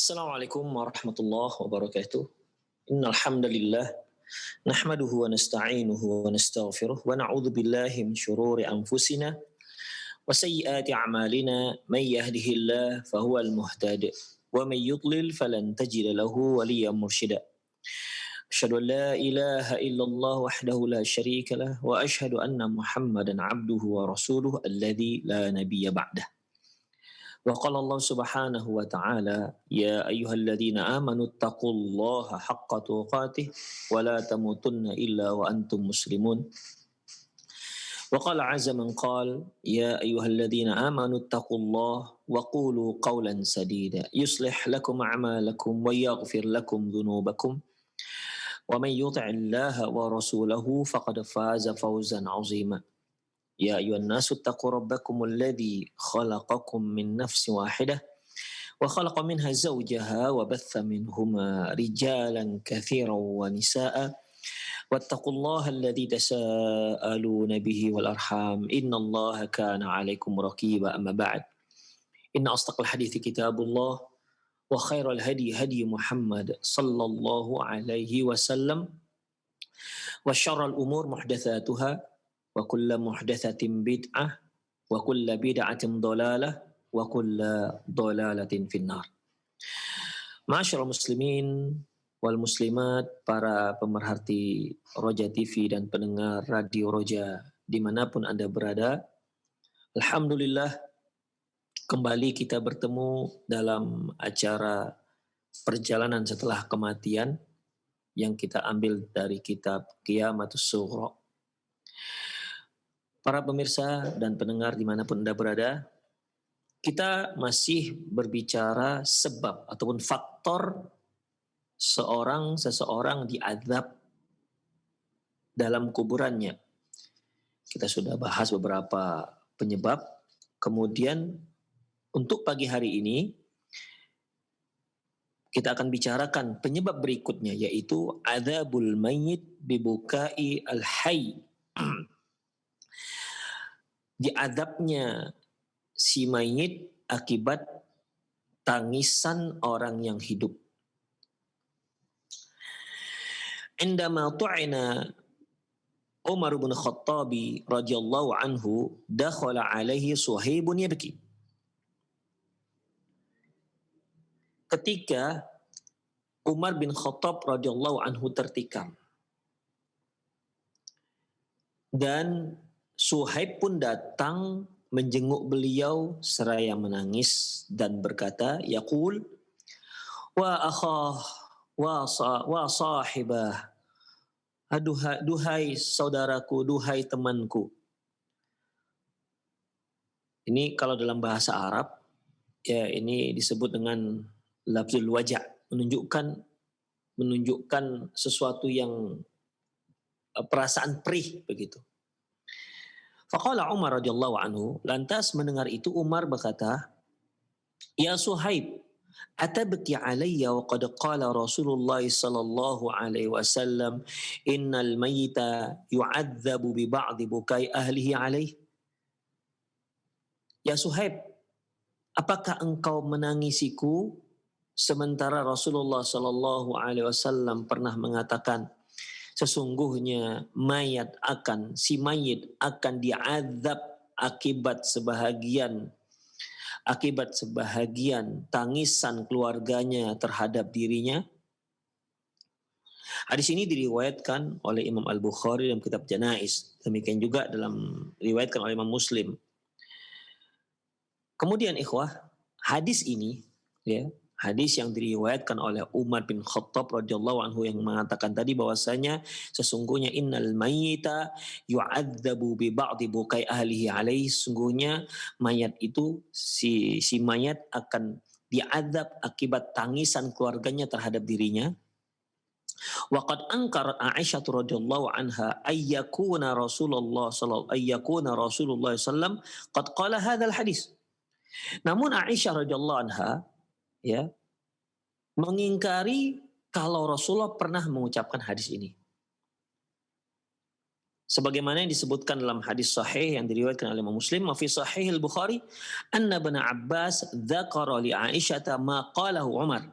Assalamualaikum warahmatullahi wabarakatuh. Innal hamdalillah nahmaduhu wa nasta'inuhu wa nastaghfiruh wa na'udzu billahi min shururi anfusina wa sayyiati a'malina may yahdihillahu fahuwal muhtad wa may yudlil falan tajida lahu waliyyan mursyida. Asyhadu an la ilaha illallah wahdahu la syarika lah wa asyhadu anna Muhammadan 'abduhu wa rasuluhu alladzi la nabiyya ba'dah. Wa qala Allah Subhanahu wa ta'ala, ya ayyuhalladzina amanu taqullaha haqqa tuqatih wa la tamutunna illa wa antum muslimun. Wa qala 'azza man qala, ya ayyuhalladzina amanu taqullaha wa qulu qawlan sadida yuslih lakum a'malakum wa yaghfir lakum dhunubakum wa man yuti'illaha wa rasulahu faqad faza fawzan 'azima. يا أيها الناس اتقوا ربكم الذي خلقكم من نفس واحدة وخلق منها زوجها وبث منهما رجالا كثيرا ونساء واتقوا الله الذي تساءلون به والأرحام إن الله كان عليكم رقيبا. أما بعد إن أصدق الحديث كتاب الله وخير الهدي هدي محمد صلى الله عليه وسلم وشر الأمور محدثاتها wa kullu muhdatsatin bid'ah wa kullu bid'atin dhalalah wa kullu dhalalatin finnar. Ma'asyiral muslimin wal muslimat, para pemerhati Roja TV dan pendengar Radio Roja dimanapun Anda berada, alhamdulillah kembali kita bertemu dalam acara perjalanan setelah kematian yang kita ambil dari kitab Qiyamatus Sughra. Para pemirsa dan pendengar dimanapun Anda berada, kita masih berbicara sebab ataupun faktor seseorang diazab dalam kuburannya. Kita sudah bahas beberapa penyebab. Kemudian untuk pagi hari ini kita akan bicarakan penyebab berikutnya, yaitu adzabul mayyit bibukai al-hayy. Diadabnya si mayit akibat tangisan orang yang hidup. Indama tu'ina Umar bin Khattab radhiyallahu anhu dakhala alaihi Suhaibun yabki. Ketika Umar bin Khattab radhiyallahu anhu tertikam dan Suhaib pun datang menjenguk beliau seraya menangis dan berkata, yaqul wa akhah wa sahibah, duhai saudaraku, duhai temanku. Ini kalau dalam bahasa Arab, ya ini disebut dengan lafzul waja', menunjukkan sesuatu yang perasaan perih begitu. Faqala Umar radhiyallahu anhu, lantas mendengar itu Umar berkata, ya Suhaib, atabki alayya wa qad qala Rasulullah sallallahu alaihi wasallam innal mayyita yu'adzabu bi ba'di bukai ahlihi alaih. Ya Suhaib, apakah engkau menangisiku sementara Rasulullah sallallahu alaihi wasallam pernah mengatakan sesungguhnya si mayit akan diazab akibat sebahagian tangisan keluarganya terhadap dirinya. Hadis ini diriwayatkan oleh Imam Al-Bukhari dalam kitab Janaiz, demikian juga diriwayatkan oleh Imam Muslim. Kemudian ikhwah, hadis ini hadis yang diriwayatkan oleh Umar bin Khattab radhiyallahu anhu yang mengatakan tadi bahwasanya sesungguhnya innal mayyita yu'adzabu bi ba'di bukai ahlihi alaihi, sesungguhnya mayat itu si mayat akan diazab akibat tangisan keluarganya terhadap dirinya. Wa qad ankara Aisyah radhiyallahu anha ayyakuna Rasulullah sallam qad qala hadzal hadis. Namun Aisyah radhiyallahu anha mengingkari kalau Rasulullah pernah mengucapkan hadis ini. Sebagaimana yang disebutkan dalam hadis sahih yang diriwayatkan oleh Imam Muslim, fi sahih al-Bukhari, anna Ibnu Abbas dzakara li Aisyah ma qalahu Umar.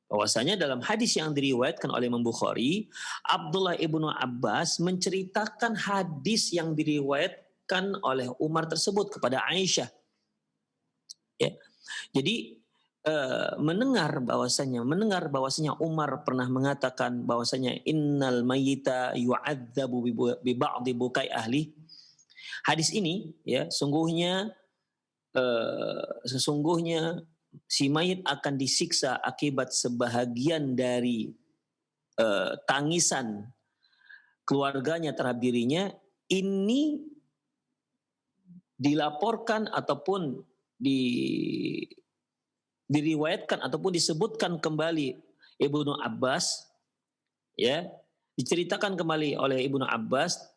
Bahwasanya dalam hadis yang diriwayatkan oleh Imam Bukhari, Abdullah ibnu Abbas menceritakan hadis yang diriwayatkan oleh Umar tersebut kepada Aisyah. Ya. Jadi mendengar bahwasanya Umar pernah mengatakan bahwasanya innal mayyita yu'adzabu bi ba'dhi bukai ahli. Hadis ini ya sesungguhnya si mayit akan disiksa akibat sebahagian dari tangisan keluarganya terhadap dirinya. Ini dilaporkan ataupun diriwayatkan ataupun disebutkan kembali Ibnu Abbas, ya, diceritakan kembali oleh Ibnu Abbas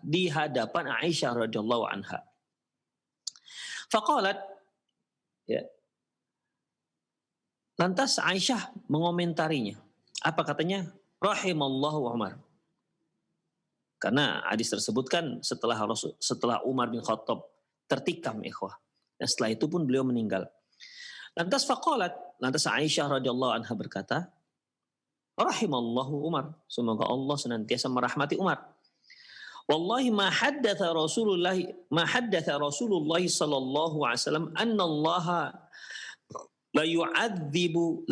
di hadapan Aisyah radhiyallahu anha. Faqalat, ya. Lantas Aisyah mengomentarinya. Apa katanya? Rahimallahu Umar. Karena hadis tersebut kan setelah Umar bin Khattab tertikam, ikhwah. Dan setelah itu pun beliau meninggal. Lantas Aisyah radhiyallahu anha berkata, rahimallahu Umar. Semoga Allah senantiasa merahmati Umar. Wallahi ma haddatha Rasulullah sallallahu alaihi wasallam anna Allah la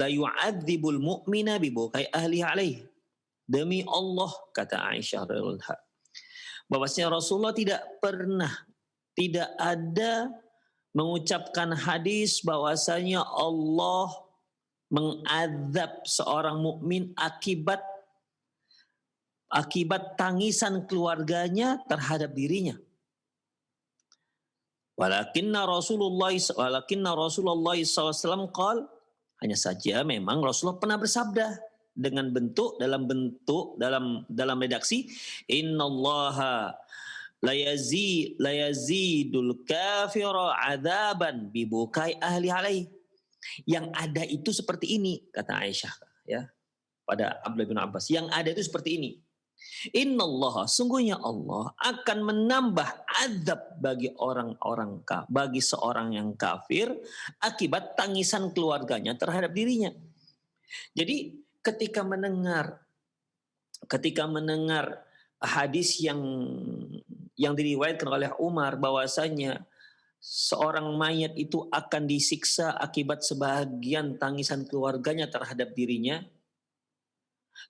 yu'adzibul mu'mina bi bukai ahli alaihi. Demi Allah, kata Aisyah radhiyallahu anha, bahwasanya Rasulullah tidak ada mengucapkan hadis bahwasanya Allah mengazab seorang mukmin akibat tangisan keluarganya terhadap dirinya. Walakinna Rasulullah SAW qala, hanya saja memang Rasulullah pernah bersabda dalam redaksi innallaha la yazidul kafira adzaban bi bukai ahli alaihi. Yang ada itu seperti ini, kata Aisyah, ya, pada Abdullah bin Abbas. Yang ada itu seperti ini. Innallaha, sungguhnya Allah akan menambah azab bagi seorang yang kafir akibat tangisan keluarganya terhadap dirinya. Jadi ketika mendengar hadis yang diriwayatkan oleh Umar bahwasanya seorang mayat itu akan disiksa akibat sebahagian tangisan keluarganya terhadap dirinya,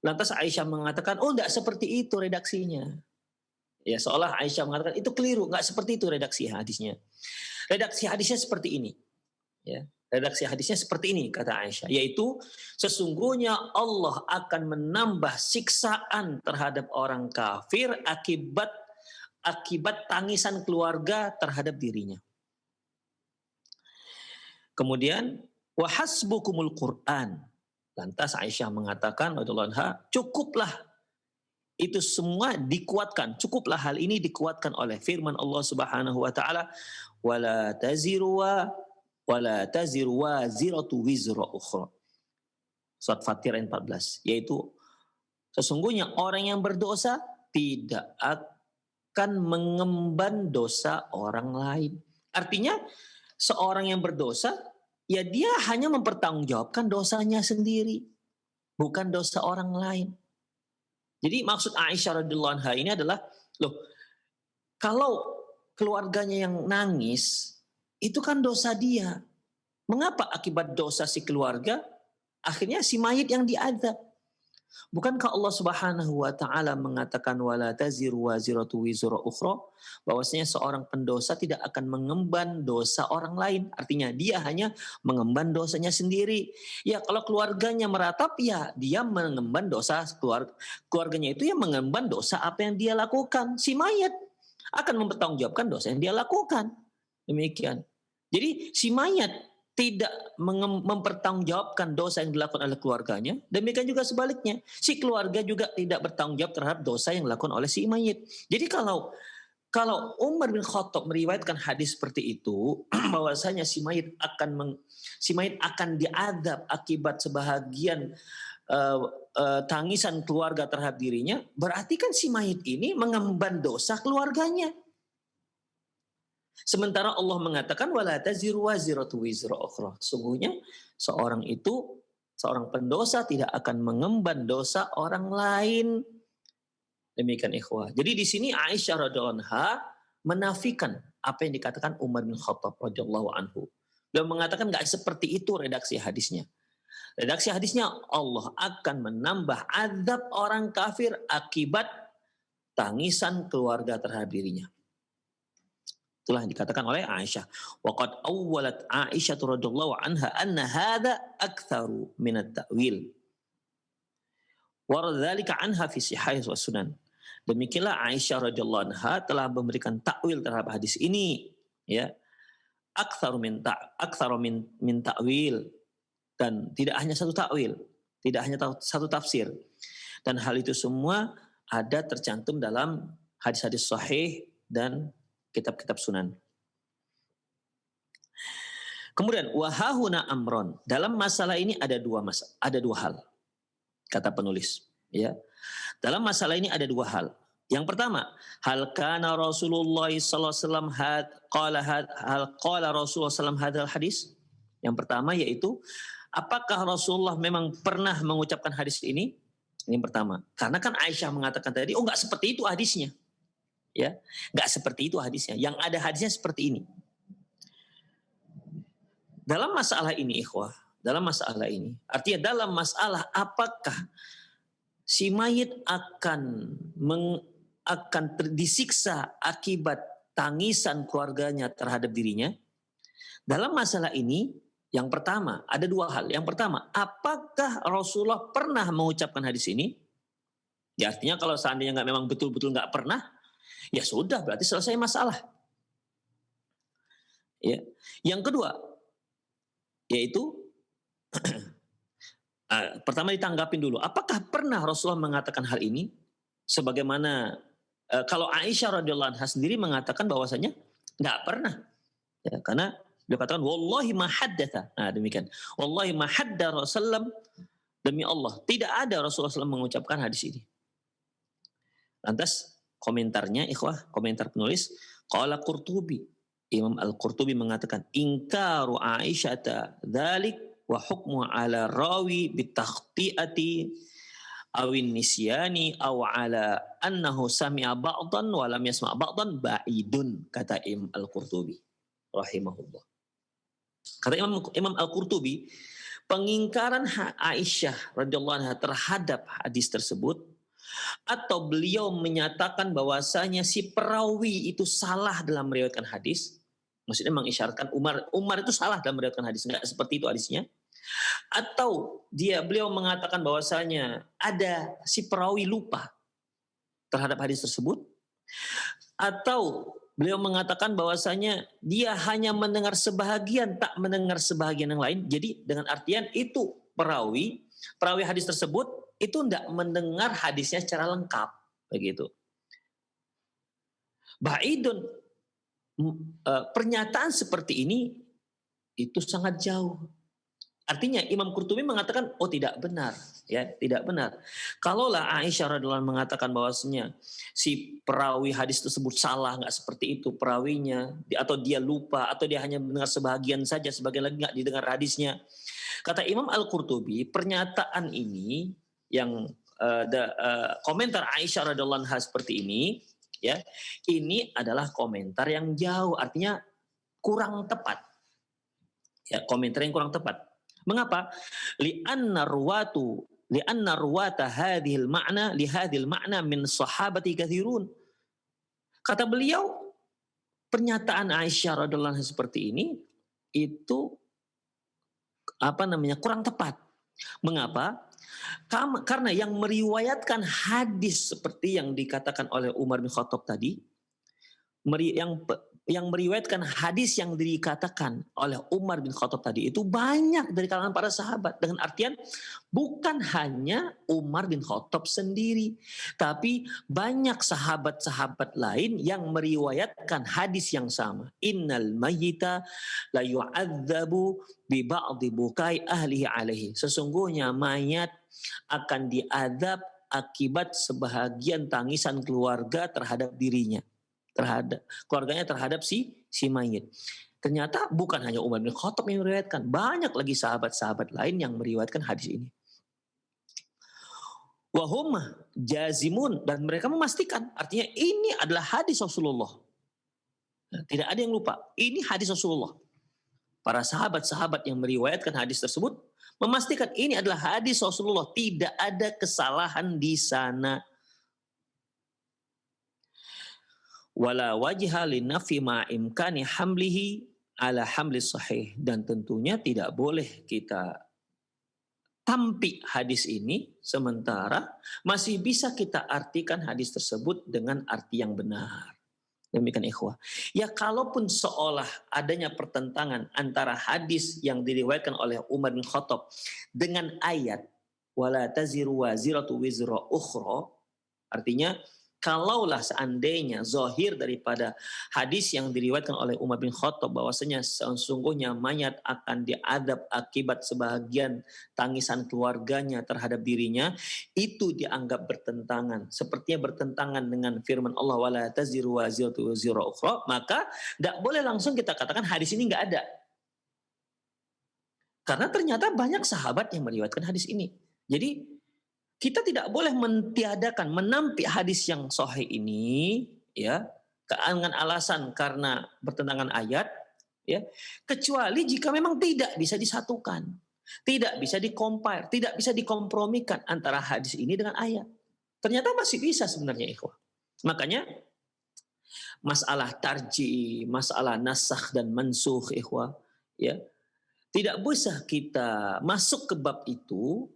lantas Aisyah mengatakan, oh enggak seperti itu redaksinya. Ya, seolah Aisyah mengatakan itu keliru, enggak seperti itu redaksi hadisnya. Redaksi hadisnya seperti ini. Ya, redaksi hadisnya seperti ini, kata Aisyah, yaitu sesungguhnya Allah akan menambah siksaan terhadap orang kafir akibat tangisan keluarga terhadap dirinya. Kemudian wahasbukumul Quran. Lantas Aisyah mengatakan radhiyallahu anha, cukuplah itu semua dikuatkan. Cukuplah hal ini dikuatkan oleh firman Allah Subhanahu wa taala, wala taziru waziratu wizra ukhra. Surat Fatir ayat 14, yaitu sesungguhnya orang yang berdosa tidak akan mengemban dosa orang lain. Artinya seorang yang berdosa, ya dia hanya mempertanggungjawabkan dosanya sendiri, bukan dosa orang lain. Jadi maksud Aisyah radhiyallahu anha ini adalah, kalau keluarganya yang nangis, itu kan dosa dia. Mengapa akibat dosa si keluarga, akhirnya si mayit yang diazab? Bukankah Allah Subhanahu wa taala mengatakan wala taziru waziratu wizra ukhra, bahwasanya seorang pendosa tidak akan mengemban dosa orang lain. Artinya dia hanya mengemban dosanya sendiri. Ya, kalau keluarganya meratap, ya dia mengemban dosa keluarganya itu, yang mengemban dosa apa yang dia lakukan. Si mayat akan mempertanggungjawabkan dosa yang dia lakukan. Demikian. Jadi si mayat tidak mempertanggungjawabkan dosa yang dilakukan oleh keluarganya. Demikian juga sebaliknya. Si keluarga juga tidak bertanggung jawab terhadap dosa yang dilakukan oleh si mayit. Jadi kalau Umar bin Khattab meriwayatkan hadis seperti itu, bahwasanya si mayit akan diadab akibat sebahagian tangisan keluarga terhadap dirinya, berarti kan si mayit ini mengemban dosa keluarganya. Sementara Allah mengatakan wala taziru waziratu wizra ukhra. Sungguhnya seorang pendosa tidak akan mengemban dosa orang lain. Demikian ikhwah. Jadi di sini Aisyah radhiyallahu anha menafikan apa yang dikatakan Umar bin Khattab radhiyallahu anhu. Beliau mengatakan nggak seperti itu redaksi hadisnya. Redaksi hadisnya Allah akan menambah azab orang kafir akibat tangisan keluarga terhadap dirinya. Itulah yang dikatakan oleh Aisyah. Waqad awwalat Aisyah radhiyallahu anha anna hadza aktsaru min at-ta'wil. Wa dzalika anha fi sihah wa sunan. Demikianlah Aisyah radhiyallahu anha telah memberikan takwil terhadap hadis ini, ya. Aktsaru min ta'wil, dan tidak hanya satu takwil, tidak hanya satu tafsir. Dan hal itu semua ada tercantum dalam hadis-hadis sahih dan kitab-kitab sunan. Kemudian wahahuna amron, dalam masalah ini ada dua hal, kata penulis, ya. Dalam masalah ini ada dua hal. Yang pertama, hal kana Rasulullah sallallahu alaihi wasallam qala Rasulullah sallallahu hadzal hadis. Yang pertama yaitu apakah Rasulullah memang pernah mengucapkan hadis ini? Ini yang pertama. Karena kan Aisyah mengatakan tadi, oh enggak seperti itu hadisnya. Ya, enggak seperti itu hadisnya. Yang ada hadisnya seperti ini. Dalam masalah ini ikhwah, artinya dalam masalah apakah si mayit akan disiksa akibat tangisan keluarganya terhadap dirinya. Dalam masalah ini, yang pertama, ada dua hal. Yang pertama, apakah Rasulullah pernah mengucapkan hadis ini? Ya artinya kalau seandainya memang betul-betul nggak pernah, ya sudah, berarti selesai masalah. Ya. Yang kedua, yaitu pertama ditanggapin dulu. Apakah pernah Rasulullah mengatakan hal ini? Sebagaimana kalau Aisyah radhiyallahu anha sendiri mengatakan bahwasanya nggak pernah. Ya, karena beliau katakan wallahi ma haddatha. Nah, demikian. Wallahi ma hadda Rasulullah, demi Allah, tidak ada Rasulullah SAW mengucapkan hadis ini. Lantas komentarnya ikhwah, komentar penulis, qala Qurtubi. Imam Al-Qurtubi mengatakan ingkaru Aisyata dzalik wa hukmu ala rawi bitakhti'ati awin nisyani aw ala annahu sami'a ba'dan wa lam yasma' ba'dan ba'idun, kata Imam Al-Qurtubi rahimahullah. Kata Imam Al-Qurtubi, pengingkaran Aisyah radhiyallahu anha terhadap hadis tersebut, atau beliau menyatakan bahwasanya si perawi itu salah dalam meriwayatkan hadis, maksudnya mengisyaratkan Umar itu salah dalam meriwayatkan hadis, enggak seperti itu hadisnya. Atau beliau mengatakan bahwasanya ada si perawi lupa terhadap hadis tersebut, atau beliau mengatakan bahwasanya dia hanya mendengar sebahagian, tak mendengar sebahagian yang lain. Jadi dengan artian itu perawi hadis tersebut itu tidak mendengar hadisnya secara lengkap, begitu. Ba'idun, pernyataan seperti ini itu sangat jauh. Artinya Imam Qurtubi mengatakan tidak benar, ya, tidak benar. Kalaulah Aisyah radhiyallahu anha mengatakan bahwasanya si perawi hadis tersebut salah, nggak seperti itu perawinya, atau dia lupa, atau dia hanya mendengar sebahagian saja, sebagian lagi nggak didengar hadisnya. Kata Imam Al-Qurtubi, pernyataan ini yang komentar Aisyah radhiyallahu anha seperti ini, ya, ini adalah komentar yang jauh, artinya kurang tepat. Ya, komentar yang kurang tepat. Mengapa? Li'anna ruwata hadhil ma'na min sahabati katsirun. Kata beliau, pernyataan Aisyah radhiyallahu anha seperti ini itu kurang tepat. Mengapa? Karena yang meriwayatkan hadis seperti yang dikatakan oleh Umar bin Khattab tadi, yang yang meriwayatkan hadis yang dikatakan oleh Umar bin Khattab tadi itu banyak dari kalangan para sahabat. Dengan artian bukan hanya Umar bin Khattab sendiri, tapi banyak sahabat-sahabat lain yang meriwayatkan hadis yang sama. Innal mayyita la yu'adzabu bi ba'dhi bukai ahlihi alaihi. Sesungguhnya mayat akan diadab akibat sebahagian tangisan keluarga terhadap dirinya, terhadap keluarganya, terhadap si mayit. Ternyata bukan hanya Umar bin Khattab yang meriwayatkan, banyak lagi sahabat-sahabat lain yang meriwayatkan hadis ini. Wahum jazimun, dan mereka memastikan, artinya ini adalah hadis Rasulullah. Tidak ada yang lupa, ini hadis Rasulullah. Para sahabat-sahabat yang meriwayatkan hadis tersebut memastikan ini adalah hadis Rasulullah, tidak ada kesalahan di sana. Wala wajha linafi ma imkani hamlihi ala hamlis sahih, dan tentunya tidak boleh kita tampik hadis ini sementara masih bisa kita artikan hadis tersebut dengan arti yang benar. Demikian ikhwah. Ya kalaupun seolah adanya pertentangan antara hadis yang diriwayatkan oleh Umar bin Khattab dengan ayat wala taziru waziratu wizra ukhra, artinya kalaulah seandainya zahir daripada hadis yang diriwayatkan oleh Umar bin Khattab bahwasanya sesungguhnya mayat akan diadab akibat sebahagian tangisan keluarganya terhadap dirinya, itu dianggap bertentangan, sepertinya bertentangan dengan firman Allah wala taziru waziratu wizra ukhra, maka tidak boleh langsung kita katakan hadis ini nggak ada. Karena ternyata banyak sahabat yang meriwayatkan hadis ini. Jadi kita tidak boleh mentiadakan, menampik hadis yang sahih ini, ya, dengan alasan karena bertentangan ayat, ya, kecuali jika memang tidak bisa disatukan, tidak bisa dikompar, tidak bisa dikompromikan antara hadis ini dengan ayat. Ternyata masih bisa sebenarnya, ikhwah. Makanya masalah tarji, masalah nasakh dan mansukh, ikhwah, ya, tidak bisa kita masuk ke bab itu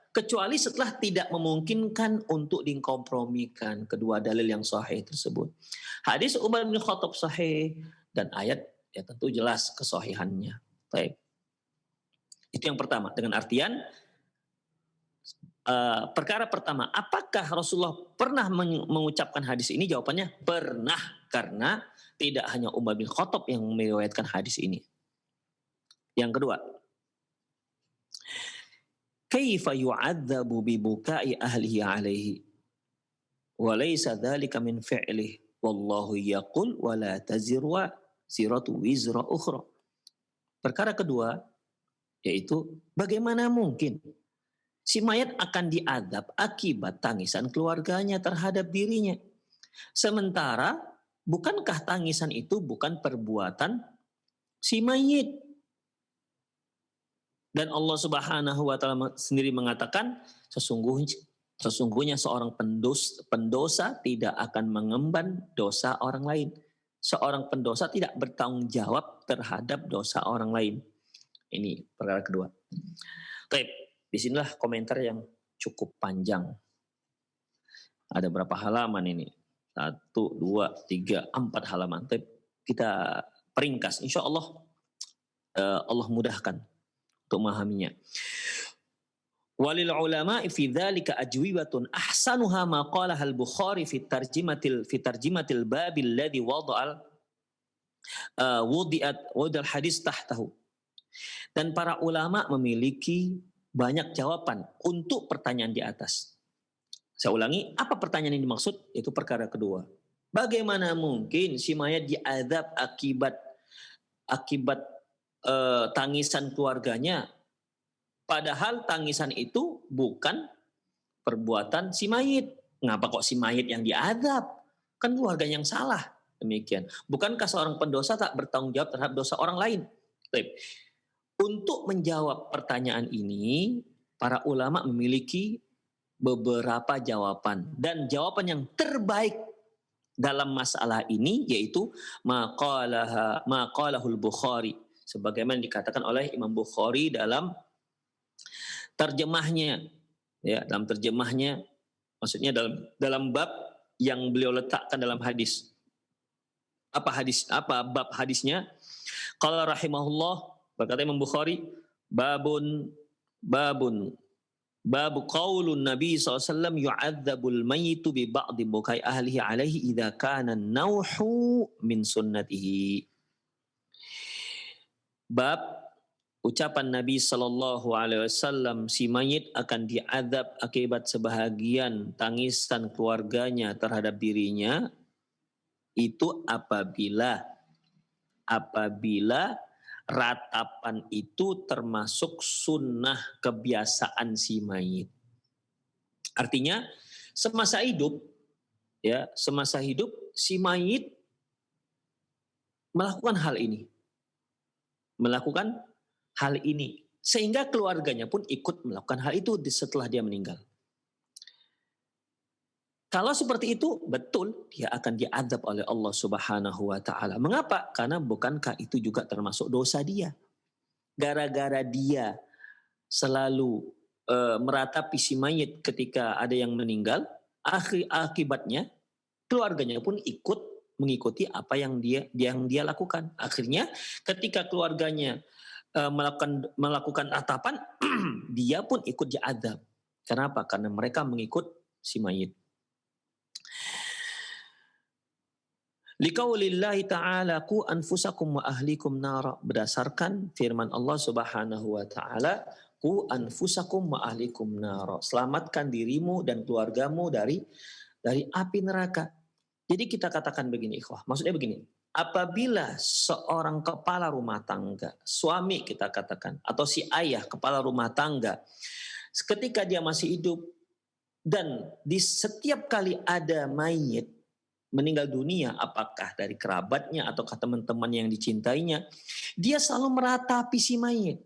kecuali setelah tidak memungkinkan untuk dikompromikan kedua dalil yang sahih tersebut. Hadis Umar bin Khattab sahih dan ayat ya tentu jelas kesahihannya. Baik. Itu yang pertama, dengan artian perkara pertama, apakah Rasulullah pernah mengucapkan hadis ini? Jawabannya pernah, karena tidak hanya Umar bin Khattab yang meriwayatkan hadis ini. Yang kedua, kaifa yu'adzabu bi bukai ahlihi alaihi wa laysa dzalika min fi'lihi wallahu yaqul wa la taziru ziratu wizra ukhra. Perkara kedua yaitu bagaimana mungkin si mayat akan diadab akibat tangisan keluarganya terhadap dirinya, sementara bukankah tangisan itu bukan perbuatan si mayit? Dan Allah Subhanahu wa taala sendiri mengatakan sesungguhnya seorang pendosa tidak akan mengemban dosa orang lain. Seorang pendosa tidak bertanggung jawab terhadap dosa orang lain. Ini perkara kedua. Baik, disinilah komentar yang cukup panjang. Ada berapa halaman ini? 1, 2, 3, 4 halaman. Tapi kita peringkas. Insya Allah Allah mudahkan untuk memahaminya. Walil ulama fi dzalika ajwibatun ahsanuha ma qalaha al-Bukhari fi tarjimatil babil ladzi wudi'al hadis tahtahu. Dan para ulama memiliki banyak jawaban untuk pertanyaan di atas. Saya ulangi, apa pertanyaan yang dimaksud? Itu perkara kedua. Bagaimana mungkin si mayat diazab akibat tangisan keluarganya, padahal tangisan itu bukan perbuatan si mayit. Ngapa kok si mayit yang diazab? Kan keluarga yang salah. Demikian. Bukankah seorang pendosa tak bertanggung jawab terhadap dosa orang lain? Baik. Untuk menjawab pertanyaan ini, para ulama memiliki beberapa jawaban. Dan jawaban yang terbaik dalam masalah ini yaitu maqalahul Bukhari, sebagaimana dikatakan oleh Imam Bukhari dalam terjemahnya, ya, dalam terjemahnya, maksudnya dalam bab yang beliau letakkan dalam hadis. Apa bab hadisnya? Qala rahimahullah, berkata Imam Bukhari, babun babun babu qaulun Nabi SAW yu'adzabul mayyitu bi ba'di bukai ahlihi alaihi idza kana nauhu min sunnatihi. Bab ucapan Nabi Sallallahu Alaihi Wasallam, si mayit akan diazab akibat sebahagian tangisan keluarganya terhadap dirinya, itu apabila ratapan itu termasuk sunnah kebiasaan si mayit. Artinya semasa hidup si mayit melakukan hal ini sehingga keluarganya pun ikut melakukan hal itu setelah dia meninggal. Kalau seperti itu, betul dia akan diazab oleh Allah Subhanahu wa taala. Mengapa? Karena bukankah itu juga termasuk dosa dia? Gara-gara dia selalu meratapi si mayit ketika ada yang meninggal, akibatnya keluarganya pun ikut mengikuti apa yang dia lakukan. Akhirnya ketika keluarganya melakukan ratapan, dia pun ikut diazab. Kenapa? Karena mereka mengikut si mayit. Liqaulillahi ta'ala qu anfusakum wa ahlikum nara, berdasarkan firman Allah Subhanahu wa taala, qu anfusakum wa ahlikum nara, selamatkan dirimu dan keluargamu dari api neraka. Jadi kita katakan begini ikhwah, maksudnya begini, apabila seorang kepala rumah tangga, suami kita katakan, atau si ayah kepala rumah tangga, ketika dia masih hidup dan di setiap kali ada mayit meninggal dunia, apakah dari kerabatnya ataukah teman-teman yang dicintainya, dia selalu meratapi si mayit.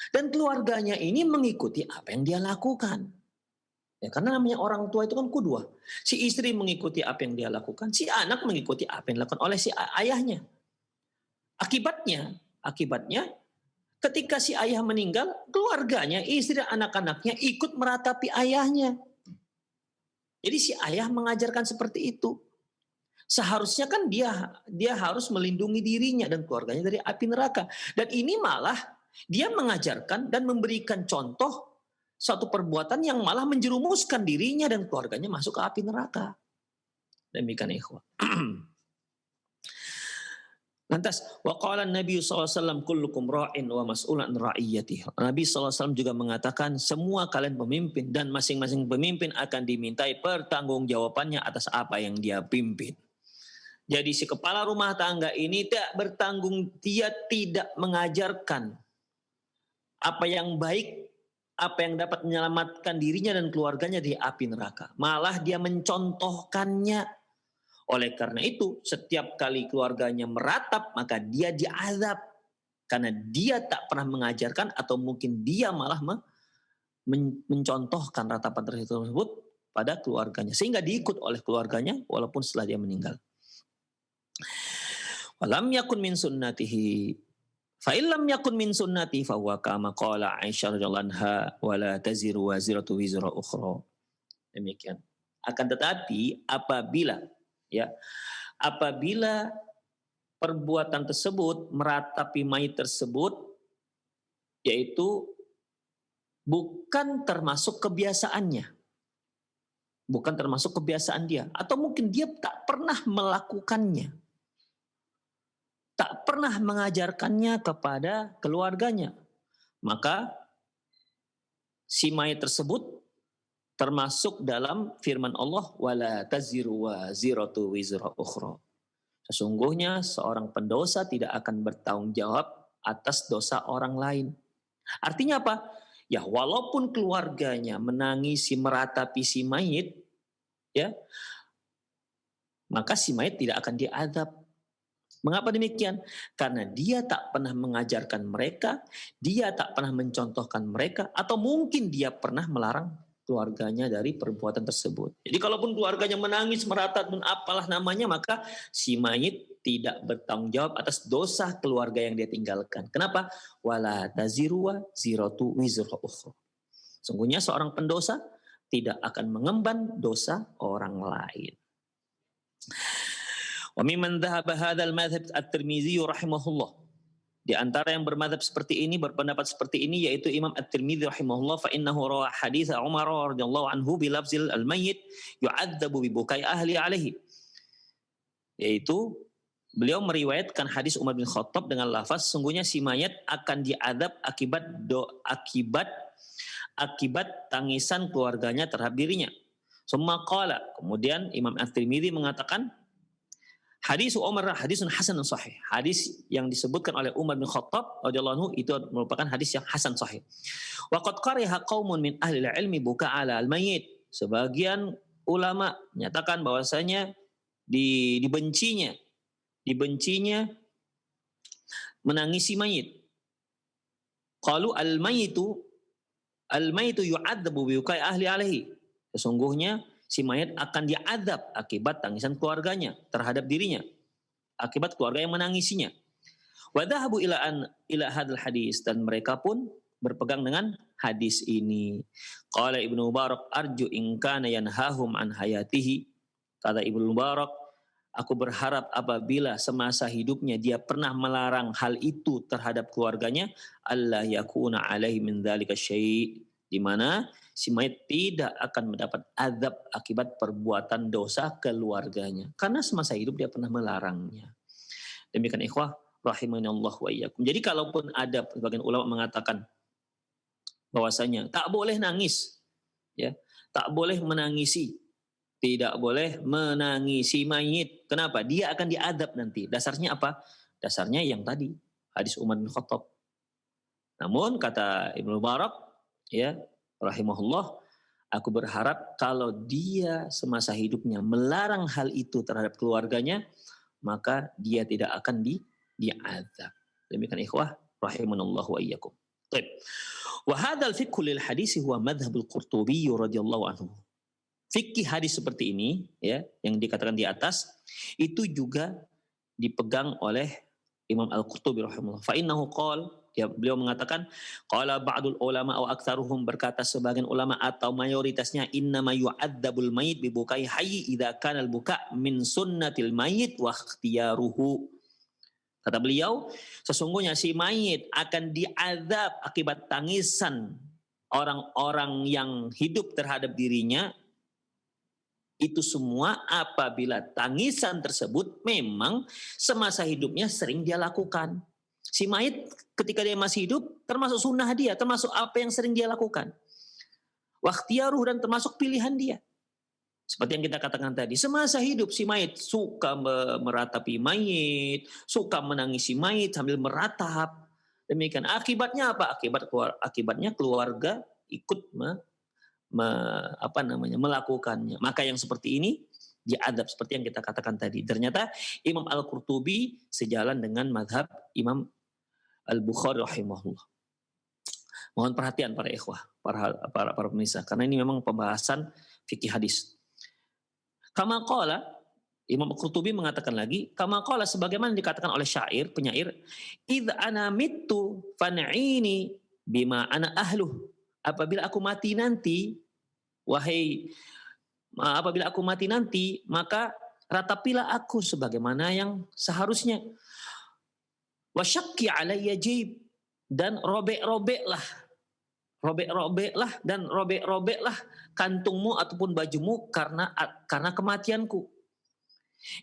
Dan keluarganya ini mengikuti apa yang dia lakukan. Ya, karena namanya orang tua itu kan kudwah. Si istri mengikuti apa yang dia lakukan, si anak mengikuti apa yang dilakukan oleh si ayahnya. Akibatnya ketika si ayah meninggal, keluarganya, istri dan anak-anaknya ikut meratapi ayahnya. Jadi si ayah mengajarkan seperti itu. Seharusnya kan dia harus melindungi dirinya dan keluarganya dari api neraka. Dan ini malah dia mengajarkan dan memberikan contoh suatu perbuatan yang malah menjerumuskan dirinya dan keluarganya masuk ke api neraka. Demikian ikhwah. Lantas, waqala Nabi SAW kullukum ra'in wa mas'ulan ra'iyatih. Nabi SAW juga mengatakan semua kalian pemimpin dan masing-masing pemimpin akan dimintai pertanggungjawabannya atas apa yang dia pimpin. Jadi si kepala rumah tangga ini dia tidak mengajarkan apa yang baik, apa yang dapat menyelamatkan dirinya dan keluarganya dari api neraka. Malah dia mencontohkannya. Oleh karena itu, setiap kali keluarganya meratap, maka dia diazab. Karena dia tak pernah mengajarkan atau mungkin dia malah mencontohkan ratapan tersebut pada keluarganya. Sehingga diikut oleh keluarganya walaupun setelah dia meninggal. Walam yakun min sunnatihi. Fa'ilam yakun min sunnati fahuwa kama qala Aisyah radhiyallahu anha wala taziru waziratu wizra ukhra. Demikian. Akan tetapi apabila perbuatan tersebut meratapi mayit tersebut, yaitu bukan termasuk kebiasaannya, bukan termasuk kebiasaan dia, atau mungkin dia tak pernah melakukannya, tak pernah mengajarkannya kepada keluarganya, maka si mayit tersebut termasuk dalam firman Allah, wala taziru waziratu wizra ukhra. Sesungguhnya seorang pendosa tidak akan bertanggung jawab atas dosa orang lain. Artinya apa? Ya, walaupun keluarganya menangisi meratapi si mayit, ya, maka si mayit tidak akan diazab. Mengapa demikian? Karena dia tak pernah mengajarkan mereka, dia tak pernah mencontohkan mereka, atau mungkin dia pernah melarang keluarganya dari perbuatan tersebut. Jadi kalaupun keluarganya menangis, meratat dan apalah namanya, maka si mayit tidak bertanggung jawab atas dosa keluarga yang dia tinggalkan. Kenapa? Wala taziru waziratu wizra ukhra. Sungguhnya seorang pendosa tidak akan mengemban dosa orang lain. Wa mimman dhahaba hadzal madzhab at-Tirmidzi rahimahullah. Di antara yang bermadzhab seperti ini, berpendapat seperti ini yaitu Imam At-Tirmidzi rahimahullah, fa innahu rawa hadits Umar radhiyallahu anhu bi lafzil al-mayyit yu'adzabu bi bukai ahli alaihi. Yaitu beliau meriwayatkan hadis Umar bin Khattab dengan lafaz sungguhnya si mayat akan diadab akibat tangisan keluarganya terhadap dirinya. Summa qala, kemudian Imam At-Tirmidzi mengatakan hadis Umar hadisun hasanun sahih. Hadis yang disebutkan oleh Umar bin Khattab radhiyallahu anhu itu merupakan hadis yang hasan sahih. Wa qad qariha qaumun min ahli ilmi buka ala al-mayyit. Sebagian ulama menyatakan bahwasanya dibencinya menangisi mayit. Qalu al-mayyitu yu'adzabu bi bukai ahli alaihi. Sesungguhnya si mayat akan diadab akibat tangisan keluarganya terhadap dirinya, akibat keluarga yang menangisinya. Wa dhahabu ila hadzal hadis, dan mereka pun berpegang dengan hadis ini. Qala Ibnu Mubarak arju in kana yanhahum an hayatihi. Kata Ibnu Mubarak, aku berharap apabila semasa hidupnya dia pernah melarang hal itu terhadap keluarganya, Allah yakuna alaihi min dzalika syai', di mana si mayit tidak akan mendapat azab akibat perbuatan dosa keluarganya karena semasa hidup dia pernah melarangnya. Demikian ikhwah rahimanallah wa iyyakum. Jadi kalaupun ada sebagian ulama mengatakan bahwasanya tak boleh nangis, ya, tak boleh menangisi, tidak boleh menangisi mayit. Kenapa? Dia akan diadab nanti. Dasarnya apa? Dasarnya yang tadi hadis Umar bin Khattab. Namun kata Ibnu Mubarak, ya, rahimahullah, aku berharap kalau dia semasa hidupnya melarang hal itu terhadap keluarganya, maka dia tidak akan diazab. Demikian ikhwah rahimanallah wa iyyakum. Baik. Wa hadzal fiqhu lil hadis huwa madhhabul Qurtubi radhiyallahu anhu. Fikih hadis seperti ini, ya, yang dikatakan di atas, itu juga dipegang oleh Imam Al-Qurtubi rahimahullah. Fa innahu qala, beliau mengatakan, qala ba'dul ulama atau aktsaruhum, berkata sebagian ulama atau mayoritasnya, innama yu'adzabul mayyit bi bukai hayy idza kana al-buka min sunnatil mayyit wa ikhtiyaruhu. Kata beliau, sesungguhnya si mayit akan diazab akibat tangisan orang-orang yang hidup terhadap dirinya, itu semua apabila tangisan tersebut memang semasa hidupnya sering dia lakukan. Si mayit ketika dia masih hidup termasuk sunnah dia, termasuk apa yang sering dia lakukan. Wakhtiyaruh, dan termasuk pilihan dia. Seperti yang kita katakan tadi, semasa hidup si mayit suka meratapi mayit, suka menangisi mayit sambil meratap. Demikian. Akibatnya apa? Akibatnya keluarga ikut melakukannya. Maka yang seperti ini diadab seperti yang kita katakan tadi. Ternyata Imam Al-Qurtubi sejalan dengan mazhab Imam Al-Bukhari rahimahullah. Mohon perhatian para ikhwah, para pemirsa, karena ini memang pembahasan fikih hadis. Kama qala, Imam Al-Qurtubi mengatakan lagi, kama qala, sebagaimana dikatakan oleh penyair, idz ana mittu fan'ini bima ana ahluh. Apabila aku mati nanti, apabila aku mati nanti, maka ratapilah aku sebagaimana yang seharusnya. Wasyakki alayya jib, dan robek-robeklah kantungmu ataupun bajumu karena kematianku.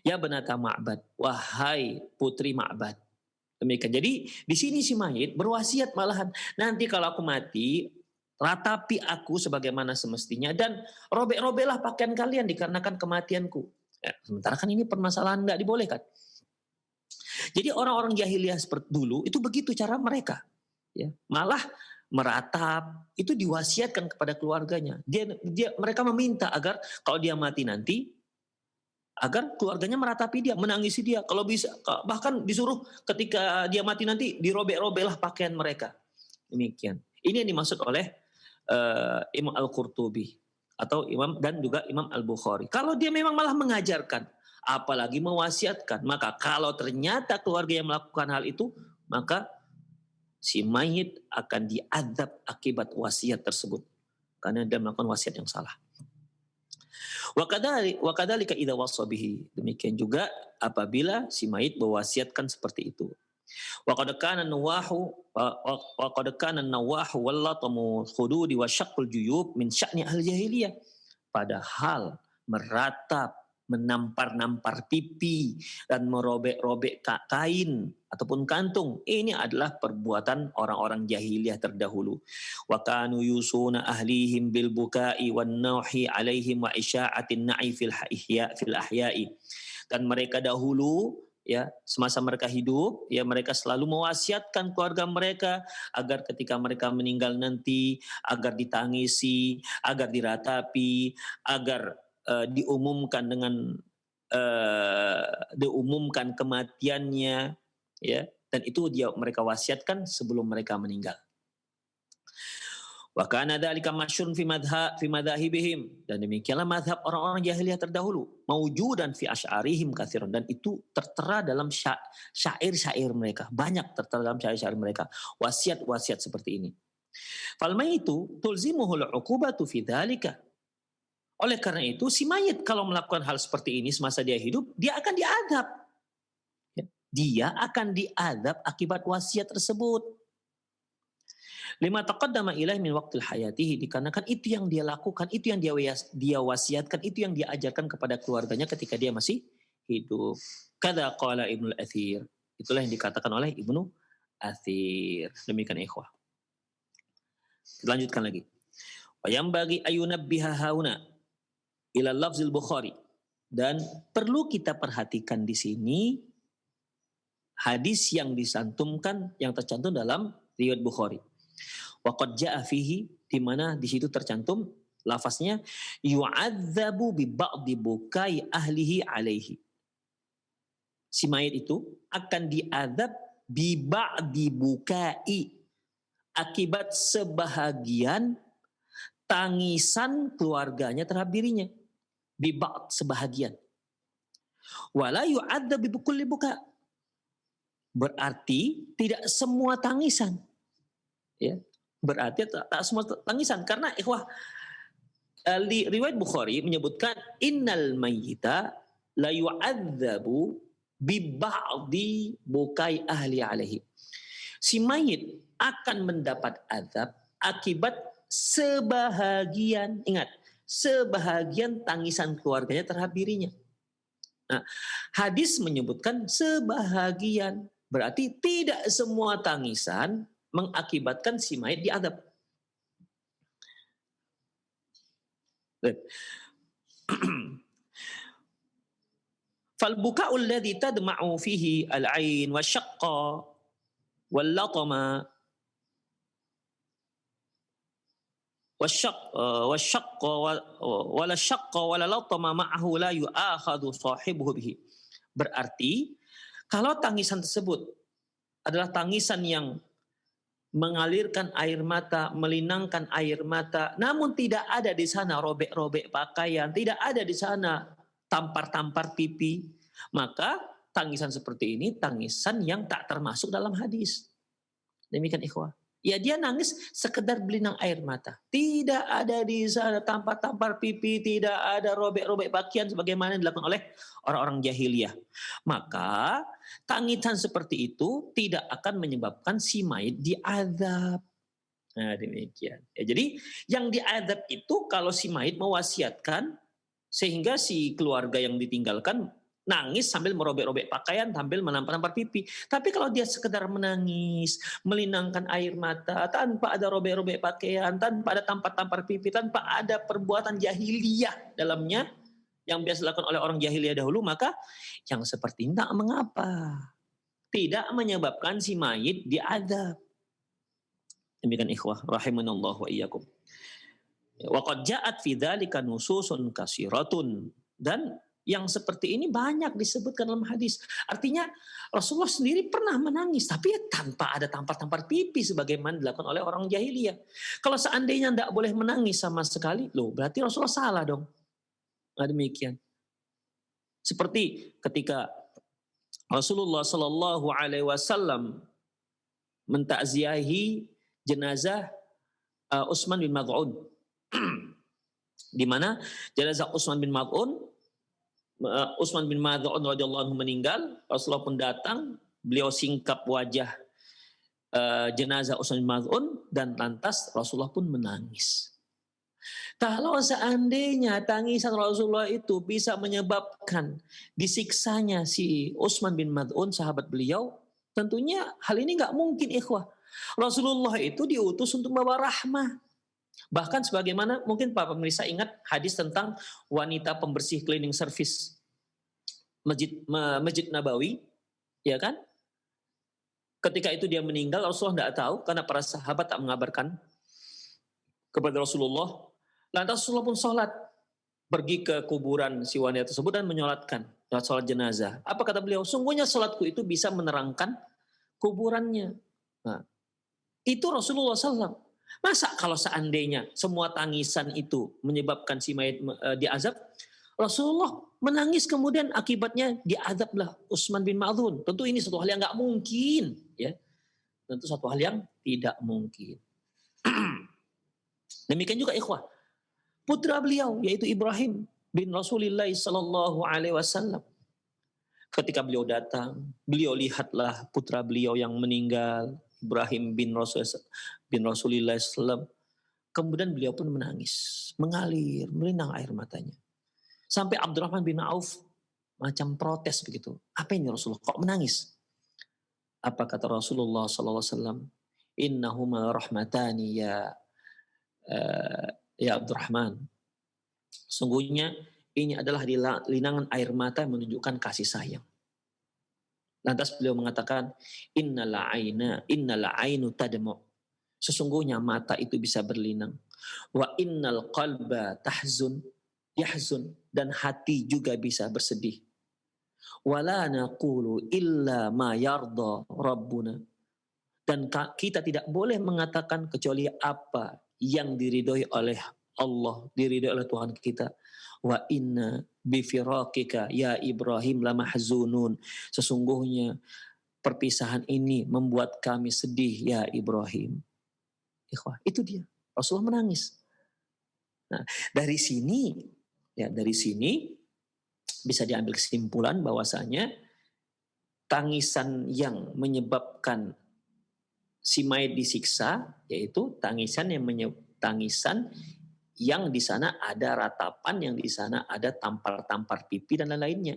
Ya banata Ma'bad, wahai putri Ma'bad. Demikian. Jadi di sini si mayit berwasiat malahan, nanti kalau aku mati, ratapi aku sebagaimana semestinya dan robek-robeklah pakaian kalian dikarenakan kematianku. Ya, sementara kan ini permasalahan tidak dibolehkan. Jadi orang-orang jahiliyah seperti dulu itu begitu cara mereka. Ya, malah meratap itu diwasiatkan kepada keluarganya. Mereka meminta agar kalau dia mati nanti, agar keluarganya meratapi dia, menangisi dia. Kalau bisa, bahkan disuruh ketika dia mati nanti dirobek-robeklah pakaian mereka. Demikian. Ini yang dimaksud oleh Imam Al-Qurtubi atau dan juga Imam Al-Bukhari. Kalau dia memang malah mengajarkan, apalagi mewasiatkan, maka kalau ternyata keluarga yang melakukan hal itu, maka si mayit akan diadab akibat wasiat tersebut karena dia melakukan wasiat yang salah. Wa kadzalika idza wasa bihi, demikian juga apabila si mayit mewasiatkan seperti itu. Wa qad kana nawahu wallatamu khududi wa syaqqul juyub min sya'ni ahli jahiliyah. Padahal meratap, menampar-nampar pipi dan merobek-robek kain ataupun kantung, ini adalah perbuatan orang-orang jahiliyah terdahulu. Wa kanu yusuna ahlihim bil bukai wan nauhi alaihim wa isya'atin na'i fil ahya'i. Dan mereka dahulu, ya, semasa mereka hidup, ya, mereka selalu mewasiatkan keluarga mereka agar ketika mereka meninggal nanti agar ditangisi, agar diratapi, agar diumumkan kematiannya, ya, dan itu mereka wasiatkan sebelum mereka meninggal. Wa kana dzalika masyhurun fi madzahibihim, dan demikianlah mazhab orang-orang jahiliyah terdahulu, maujudan fi asy'arihim katsiran, dan itu tertera dalam syair-syair mereka, banyak tertera dalam syair-syair mereka, wasiat-wasiat seperti ini. Fal maitu tulzimuhul 'uqubatu fi dzalika. Oleh karena itu, si mayit kalau melakukan hal seperti ini semasa dia hidup, dia akan diadab. Dia akan diadab akibat wasiat tersebut. Lima taqaddama ilaih min waqtil hayatihi, dikarenakan itu yang dia lakukan, itu yang dia wasiatkan, itu yang dia ajarkan kepada keluarganya ketika dia masih hidup. Kada qala Ibnu Athir. Itulah yang dikatakan oleh Ibnu Athir. Demikian ikhwah. Lanjutkan lagi. Wa yambagi ayunabbiha hauna ila lafzil Bukhari, dan perlu kita perhatikan di sini hadis yang disantumkan, yang tercantum dalam riwayat Bukhari. Wa qad jaa fihi, di mana di situ tercantum lafaznya yu'adzabu bi ba'di bukai ahlihi alaihi. Si mayit itu akan diadab bi ba'di bukai, akibat sebahagian tangisan keluarganya terhadap dirinya. Biba'd, sebahagian. Wala yu'adzab bi kulli buka. Berarti tidak semua tangisan. Ya. Berarti tak semua tangisan, karena ikhwah, riwayat Bukhari menyebutkan innal mayyita la yu'adzabu bi ba'di bukai ahli alaihi. Si mayit akan mendapat azab akibat sebahagian, ingat, sebahagian tangisan keluarganya terhadap dirinya. Nah, hadis menyebutkan sebahagian, berarti tidak semua tangisan mengakibatkan si mayit diadab. Fal buka'u alladhi tadma'u fihi al-'ain wa syaqqa wal latama wala syaqqa wala latama ma'ahu la yu'akhadhu sahibuhu bihi. Berarti kalau tangisan tersebut adalah tangisan yang mengalirkan air mata, melinangkan air mata, namun tidak ada di sana robek-robek pakaian, tidak ada di sana tampar-tampar pipi, maka tangisan seperti ini tangisan yang tak termasuk dalam hadis. Demikian ikhwah. Ya, dia nangis sekedar belinang air mata. Tidak ada di sana tampar-tampar pipi, tidak ada robek-robek pakaian sebagaimana dilakukan oleh orang-orang jahiliyah. Maka tangisan seperti itu tidak akan menyebabkan si mayit diazab. Nah, demikian. Ya, jadi yang diazab itu kalau si mayit mewasiatkan sehingga si keluarga yang ditinggalkan nangis sambil merobek-robek pakaian, sambil menampar-nampar pipi. Tapi kalau dia sekedar menangis, melinangkan air mata, tanpa ada robek-robek pakaian, tanpa ada tampar-tampar pipi, tanpa ada perbuatan jahiliyah dalamnya, yang biasa dilakukan oleh orang jahiliyah dahulu, maka yang seperti ini tak mengapa. Tidak menyebabkan si mayit diadab. Demikian ikhwah, rahimanallah wa iyyakum. Wa qad ja'at fi dzalika nususun katsiratun, dan yang seperti ini banyak disebutkan dalam hadis. Artinya Rasulullah sendiri pernah menangis, tapi tanpa ada tampar-tampar pipi sebagaimana dilakukan oleh orang jahiliyah. Kalau seandainya tidak boleh menangis sama sekali, loh berarti Rasulullah salah dong. Nah, demikian. Seperti ketika Rasulullah Shallallahu Alaihi Wasallam mentakziahi jenazah Utsman bin Maz'un, di mana jenazah Utsman bin Maz'un Utsman bin Mad'un radhiyallahu anhu meninggal, Rasulullah pun datang, beliau singkap wajah jenazah Utsman bin Mad'un dan lantas Rasulullah pun menangis. Kalau seandainya tangisan Rasulullah itu bisa menyebabkan disiksanya si Utsman bin Mad'un, sahabat beliau, tentunya hal ini nggak mungkin, ikhwah. Rasulullah itu diutus untuk membawa rahmah. Bahkan sebagaimana mungkin Pak pemirsa ingat hadis tentang wanita pembersih cleaning service Masjid Nabawi, ya kan? Ketika itu dia meninggal, Rasulullah tidak tahu karena para sahabat tak mengabarkan kepada Rasulullah. Lantas Rasulullah pun sholat, pergi ke kuburan si wanita tersebut dan menyolatkan sholat jenazah. Apa kata beliau? Sungguhnya sholatku itu bisa menerangkan kuburannya. Nah, itu Rasulullah SAW. Masa kalau seandainya semua tangisan itu menyebabkan si mayit diazab, Rasulullah menangis kemudian akibatnya diazablah Utsman bin Mad'un. Tentu ini satu hal yang nggak mungkin, ya. Tentu satu hal yang tidak mungkin. Demikian juga ikhwah, putra beliau yaitu Ibrahim bin Rasulullah sallallahu alaihi wasallam. Ketika beliau datang, beliau lihatlah putra beliau yang meninggal, Ibrahim bin Rasulullah sallallahu. Kemudian beliau pun menangis, mengalir, melinang air matanya. Sampai Abdurrahman bin Auf macam protes begitu. Apa ini Rasulullah kok menangis? Apa kata Rasulullah sallallahu alaihi wasallam? Innahuma rahmatani ya Abdurrahman. Sungguhnya ini adalah linangan air mata yang menunjukkan kasih sayang. Lantas beliau mengatakan, innal ainu tadmu. Sesungguhnya mata itu bisa berlinang. Wa innal qalba yahzun, dan hati juga bisa bersedih. Wala naqulu illa ma yarda rabbuna. Dan kita tidak boleh mengatakan kecuali apa yang diridhoi oleh Allah, diridhoi oleh Tuhan kita. Wa inna bifiraqika ya Ibrahim lamahzunun. Sesungguhnya perpisahan ini membuat kami sedih ya Ibrahim. Ikhwah, itu dia. Rasulullah menangis. Nah, dari sini bisa diambil kesimpulan bahwasanya tangisan yang menyebabkan si mayit disiksa yaitu tangisan yang di sana ada ratapan, yang di sana ada tampar-tampar pipi dan lain-lainnya.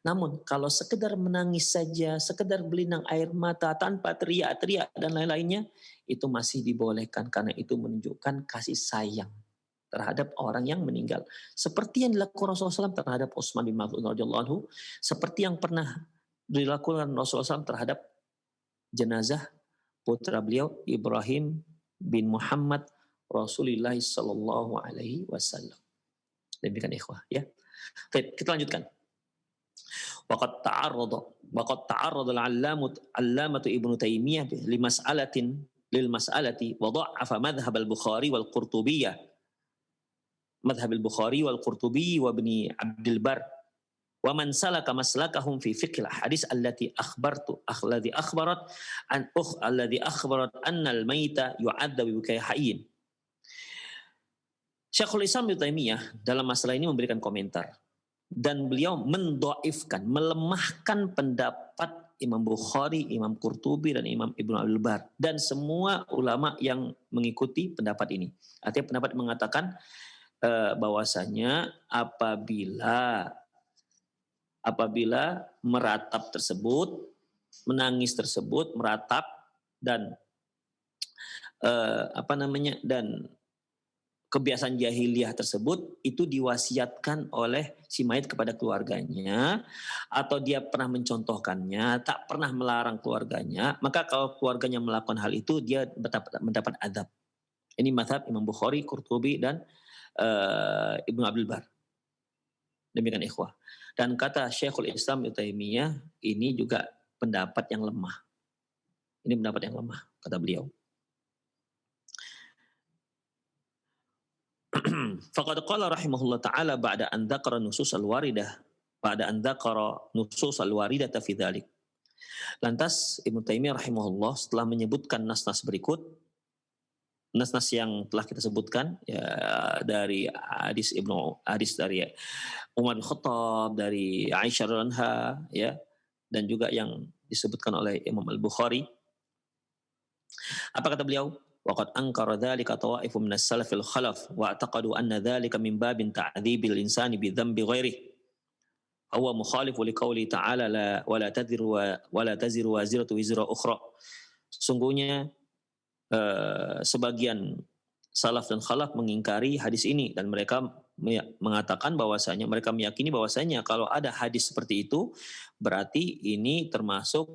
Namun kalau sekedar menangis saja, sekedar berlinang air mata tanpa teriak-teriak dan lain-lainnya, itu masih dibolehkan karena itu menunjukkan kasih sayang terhadap orang yang meninggal. Seperti yang dilakukan Rasulullah SAW terhadap Utsman bin Mad'un radhiyallahu anhu, seperti yang pernah dilakukan Rasulullah SAW terhadap jenazah putra beliau Ibrahim bin Muhammad Rasulullah sallallahu alaihi wasallam. Demikian ikhwah, ya. Baik, kita lanjutkan. Waqad ta'arrada al-'allamatu Ibnu Taimiyah lil mas'alati wa dha'afa madhhab al-Bukhari wal Qurtubiyyah. Madhhab al-Bukhari wal Qurtubi wa Ibnu Abdul Bar. Wa man salaka maslakahum fi fiqh al-hadis alladhi akhbarat anna al-maita yu'adzabu bi hayyin. Syekhul Islam Ibnu Taimiyah dalam masalah ini memberikan komentar dan beliau mendoifkan, melemahkan pendapat Imam Bukhari, Imam Qurtubi dan Imam Ibnu Abdul Bar dan semua ulama yang mengikuti pendapat ini. Artinya pendapat mengatakan bahwasanya apabila meratap tersebut, menangis tersebut, meratap dan dan kebiasaan jahiliyah tersebut itu diwasiatkan oleh si mayit kepada keluarganya atau dia pernah mencontohkannya, tak pernah melarang keluarganya, maka kalau keluarganya melakukan hal itu dia mendapat adab. Ini mazhab Imam Bukhari, Qurtubi dan Ibnu Abdul Bar. Demikian ikhwah. Dan kata Syekhul Islam Ibnu Taimiyah ini juga pendapat yang lemah. Ini pendapat yang lemah kata beliau. Faqad qala rahimahullah ta'ala ba'da an dzakara nusus al-waridah fi dzalik. Lantas Ibnu Taimiyah rahimahullah setelah menyebutkan nas-nas berikut nas-nas yang telah kita sebutkan ya, dari hadis dari Umar bin Khattab, dari Aisyah radhiyallahu anha ya, dan juga yang disebutkan oleh Imam Al-Bukhari. Apa kata beliau? Waqad ankara dzalika tawaifu minas salafil khalaf wa i'taqadu anna dzalika min babin ta'dzibil insani bi dzambi ghairihi. Huwa mukhalifu liqauli ta'ala la taziru waziratu wizra ukhra. Sungguhnya sebagian salaf dan khalaf mengingkari hadis ini dan mereka mengatakan bahwasanya mereka meyakini bahwasanya kalau ada hadis seperti itu berarti ini termasuk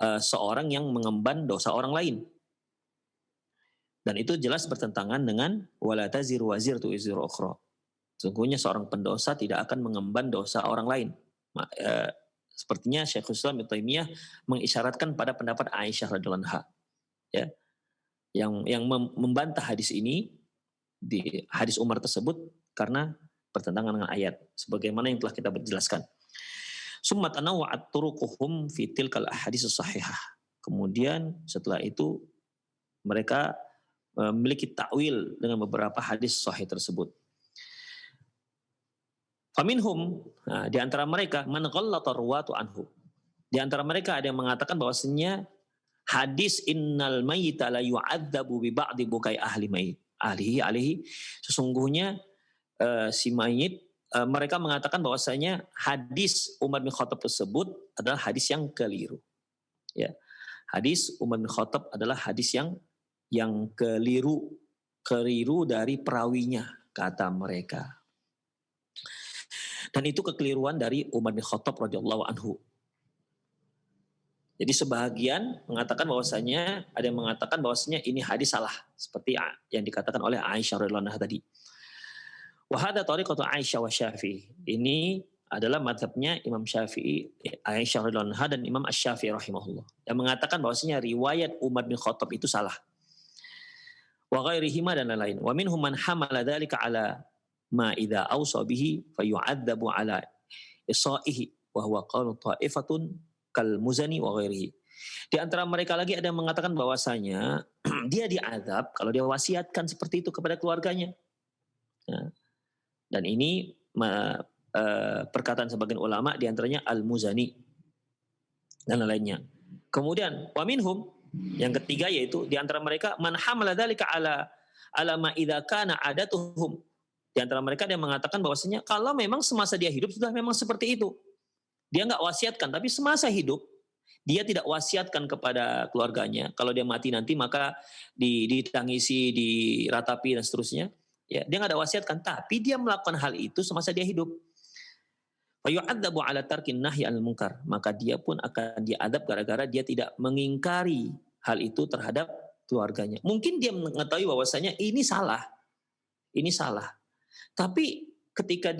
seorang yang mengemban dosa orang lain. Dan itu jelas bertentangan dengan wala taziru waziratu wizra ukhra. Sungguhnya seorang pendosa tidak akan mengemban dosa orang lain. Sepertinya Syekhul Islam Ibnu Taimiyah mengisyaratkan pada pendapat Aisyah radhiyallahu anha, ya, yang membantah hadis ini di hadis Umar tersebut karena bertentangan dengan ayat, sebagaimana yang telah kita jelaskan. Summa tanawwa'at turuquhum fi tilkal ahadits sahihah. Kemudian setelah itu mereka memiliki takwil dengan beberapa hadis sahih tersebut. Faminhum, di antara mereka man ghallata ruwatu anhu. Di antara mereka ada yang mengatakan bahwasanya hadis innal mayyita la yu'adzabu bi ba'di bukai ahlihi sesungguhnya si mayit, mereka mengatakan bahwasanya hadis Umar bin Khattab tersebut adalah hadis yang keliru. Ya. Hadis Umar bin Khattab adalah hadis yang keliru dari perawinya, kata mereka. Dan itu kekeliruan dari Umar bin Khattab radhiyallahu anhu. Jadi sebahagian mengatakan bahwasanya, ada yang mengatakan bahwasanya ini hadis salah, seperti yang dikatakan oleh Aisyah radhiyallahu anha tadi. Wa hadza tariqatu Aisyah wa Syafi'i. Ini adalah mazhabnya Imam Syafi'i, Aisyah radhiyallahu anha dan Imam Asy-Syafi'i rahimahullah, yang mengatakan bahwasanya riwayat Umar bin Khattab itu salah. Wa ghairihima dan lain-lain. Wa minhum man hamala dzalika ala ma idza awsa bihi fayu'adzabu ala isaihi wa huwa qalu ta'ifatun kal muzani wa ghairihi. Di antara mereka lagi ada yang mengatakan bahwasanya dia diazab kalau dia wasiatkan seperti itu kepada keluarganya. Nah, dan ini perkataan sebagian ulama, di antaranya Al-Muzani dan lainnya. Kemudian wa minhum, yang ketiga yaitu di antara mereka man hamala dzalika ala ma idza kana adatuhum. Di antara mereka ada yang mengatakan bahwasanya kalau memang semasa dia hidup sudah memang seperti itu. Dia enggak wasiatkan, tapi semasa hidup dia tidak wasiatkan kepada keluarganya. Kalau dia mati nanti maka ditangisi, diratapi dan seterusnya. Ya, dia enggak ada wasiatkan, tapi dia melakukan hal itu semasa dia hidup. Fa yu'adzabu ala tarkin nahyi anil munkar. Maka dia pun akan diadab gara-gara dia tidak mengingkari hal itu terhadap keluarganya. Mungkin dia mengetahui bahwasanya ini salah. Ini salah. Tapi ketika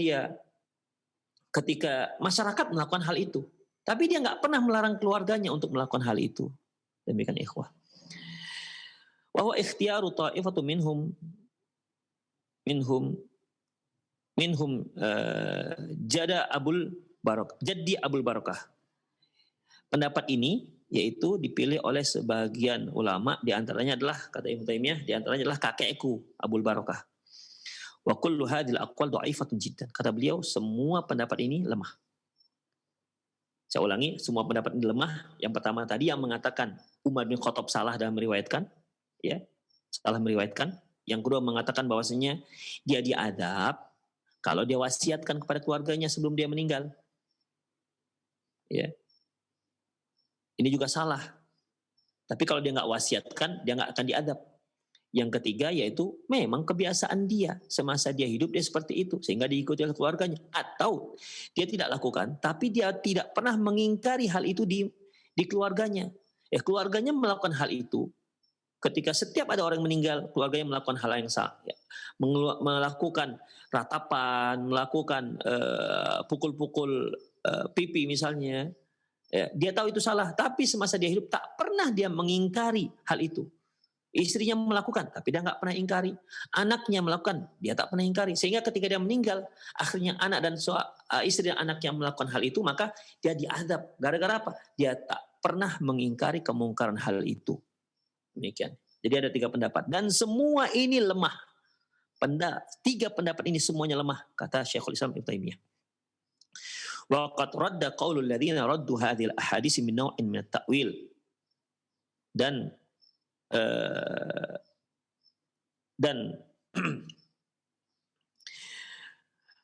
masyarakat melakukan hal itu, tapi dia nggak pernah melarang keluarganya untuk melakukan hal itu. Demikian ikhwah. Wa huwa ikhtiyaru ta'ifatu minhum Jaddi Abul Barakah. Pendapat ini yaitu dipilih oleh sebagian ulama, di antaranya adalah, kata Ibnu Taimiyah, di antaranya adalah kakekku Abul Barakah. Wa kullu hadhil aqwal dha'ifatun jiddan. Kata beliau, semua pendapat ini lemah. Saya ulangi, semua pendapat ini lemah. Yang pertama tadi yang mengatakan Umar bin Khattab salah dalam meriwayatkan, ya, salah meriwayatkan. Yang kedua mengatakan bahwasanya dia diadab kalau dia wasiatkan kepada keluarganya sebelum dia meninggal. Ya. Ini juga salah. Tapi kalau dia nggak wasiatkan, dia nggak akan diadab. Yang ketiga yaitu memang kebiasaan dia semasa dia hidup dia seperti itu sehingga diikuti oleh keluarganya, atau dia tidak lakukan tapi dia tidak pernah mengingkari hal itu di keluarganya. Keluarganya melakukan hal itu ketika setiap ada orang meninggal, keluarganya melakukan hal yang sama, ya. Melakukan ratapan, melakukan pukul-pukul pipi misalnya. Ya, dia tahu itu salah, tapi semasa dia hidup tak pernah dia mengingkari hal itu. Istrinya melakukan, tapi dia nggak pernah ingkari. Anaknya melakukan, dia tak pernah ingkari. Sehingga ketika dia meninggal, akhirnya anak dan istri dan anak yang melakukan hal itu, maka dia diazab. Gara-gara apa? Dia tak pernah mengingkari kemungkaran hal itu. Demikian. Jadi ada 3 pendapat dan semua ini lemah. Tiga pendapat ini semuanya lemah, kata Syekhul Islam Ibnu Taimiyah. Wa qad radda qaulul ladzina raddu hadhil ahadits min naw'in min at-ta'wil. Dan dan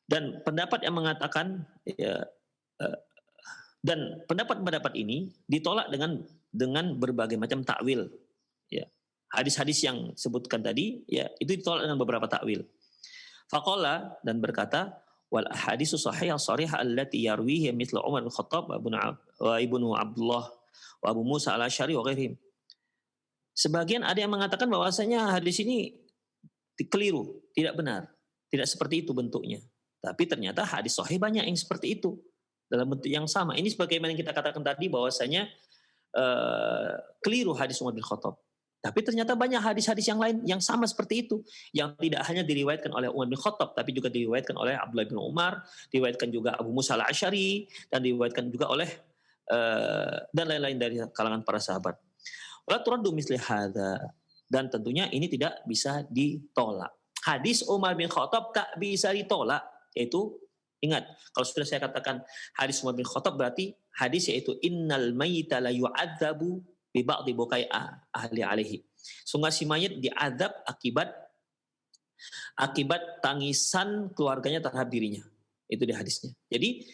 dan pendapat yang mengatakan ya, dan pendapat-pendapat ini ditolak dengan berbagai macam takwil. Ya. Hadis-hadis yang sebutkan tadi, ya itu ditolak dengan beberapa takwil. Faqala dan berkata, wal ahadisu sahihah sharihah allati yarwihi mithlu Umar bin Khattab wa ibnu Abdullah wa Abu Musa al-Asy'ari wa ghairihim. Sebagian ada yang mengatakan bahwasanya hadis ini keliru, tidak benar, tidak seperti itu bentuknya. Tapi ternyata hadis sahih banyak yang seperti itu dalam bentuk yang sama. Ini sebagaimana yang kita katakan tadi bahwasanya keliru hadis Umar bin Khattab. Tapi ternyata banyak hadis-hadis yang lain yang sama seperti itu, yang tidak hanya diriwayatkan oleh Umar bin Khattab, tapi juga diriwayatkan oleh Abdullah bin Umar, diriwayatkan juga Abu Musa al-Asy'ari, dan diriwayatkan juga oleh dan lain-lain dari kalangan para sahabat. Wala turaddu misli hadza, dan tentunya ini tidak bisa ditolak. Hadis Umar bin Khattab tak bisa ditolak, yaitu ingat, kalau sudah saya katakan hadis Umar bin Khattab berarti hadis yaitu innal mayyita la yu'adzabu bi ba'di bukai ahli alaihi. Sungguh si mayit diazab akibat tangisan keluarganya terhadap dirinya. Itu di hadisnya. Jadi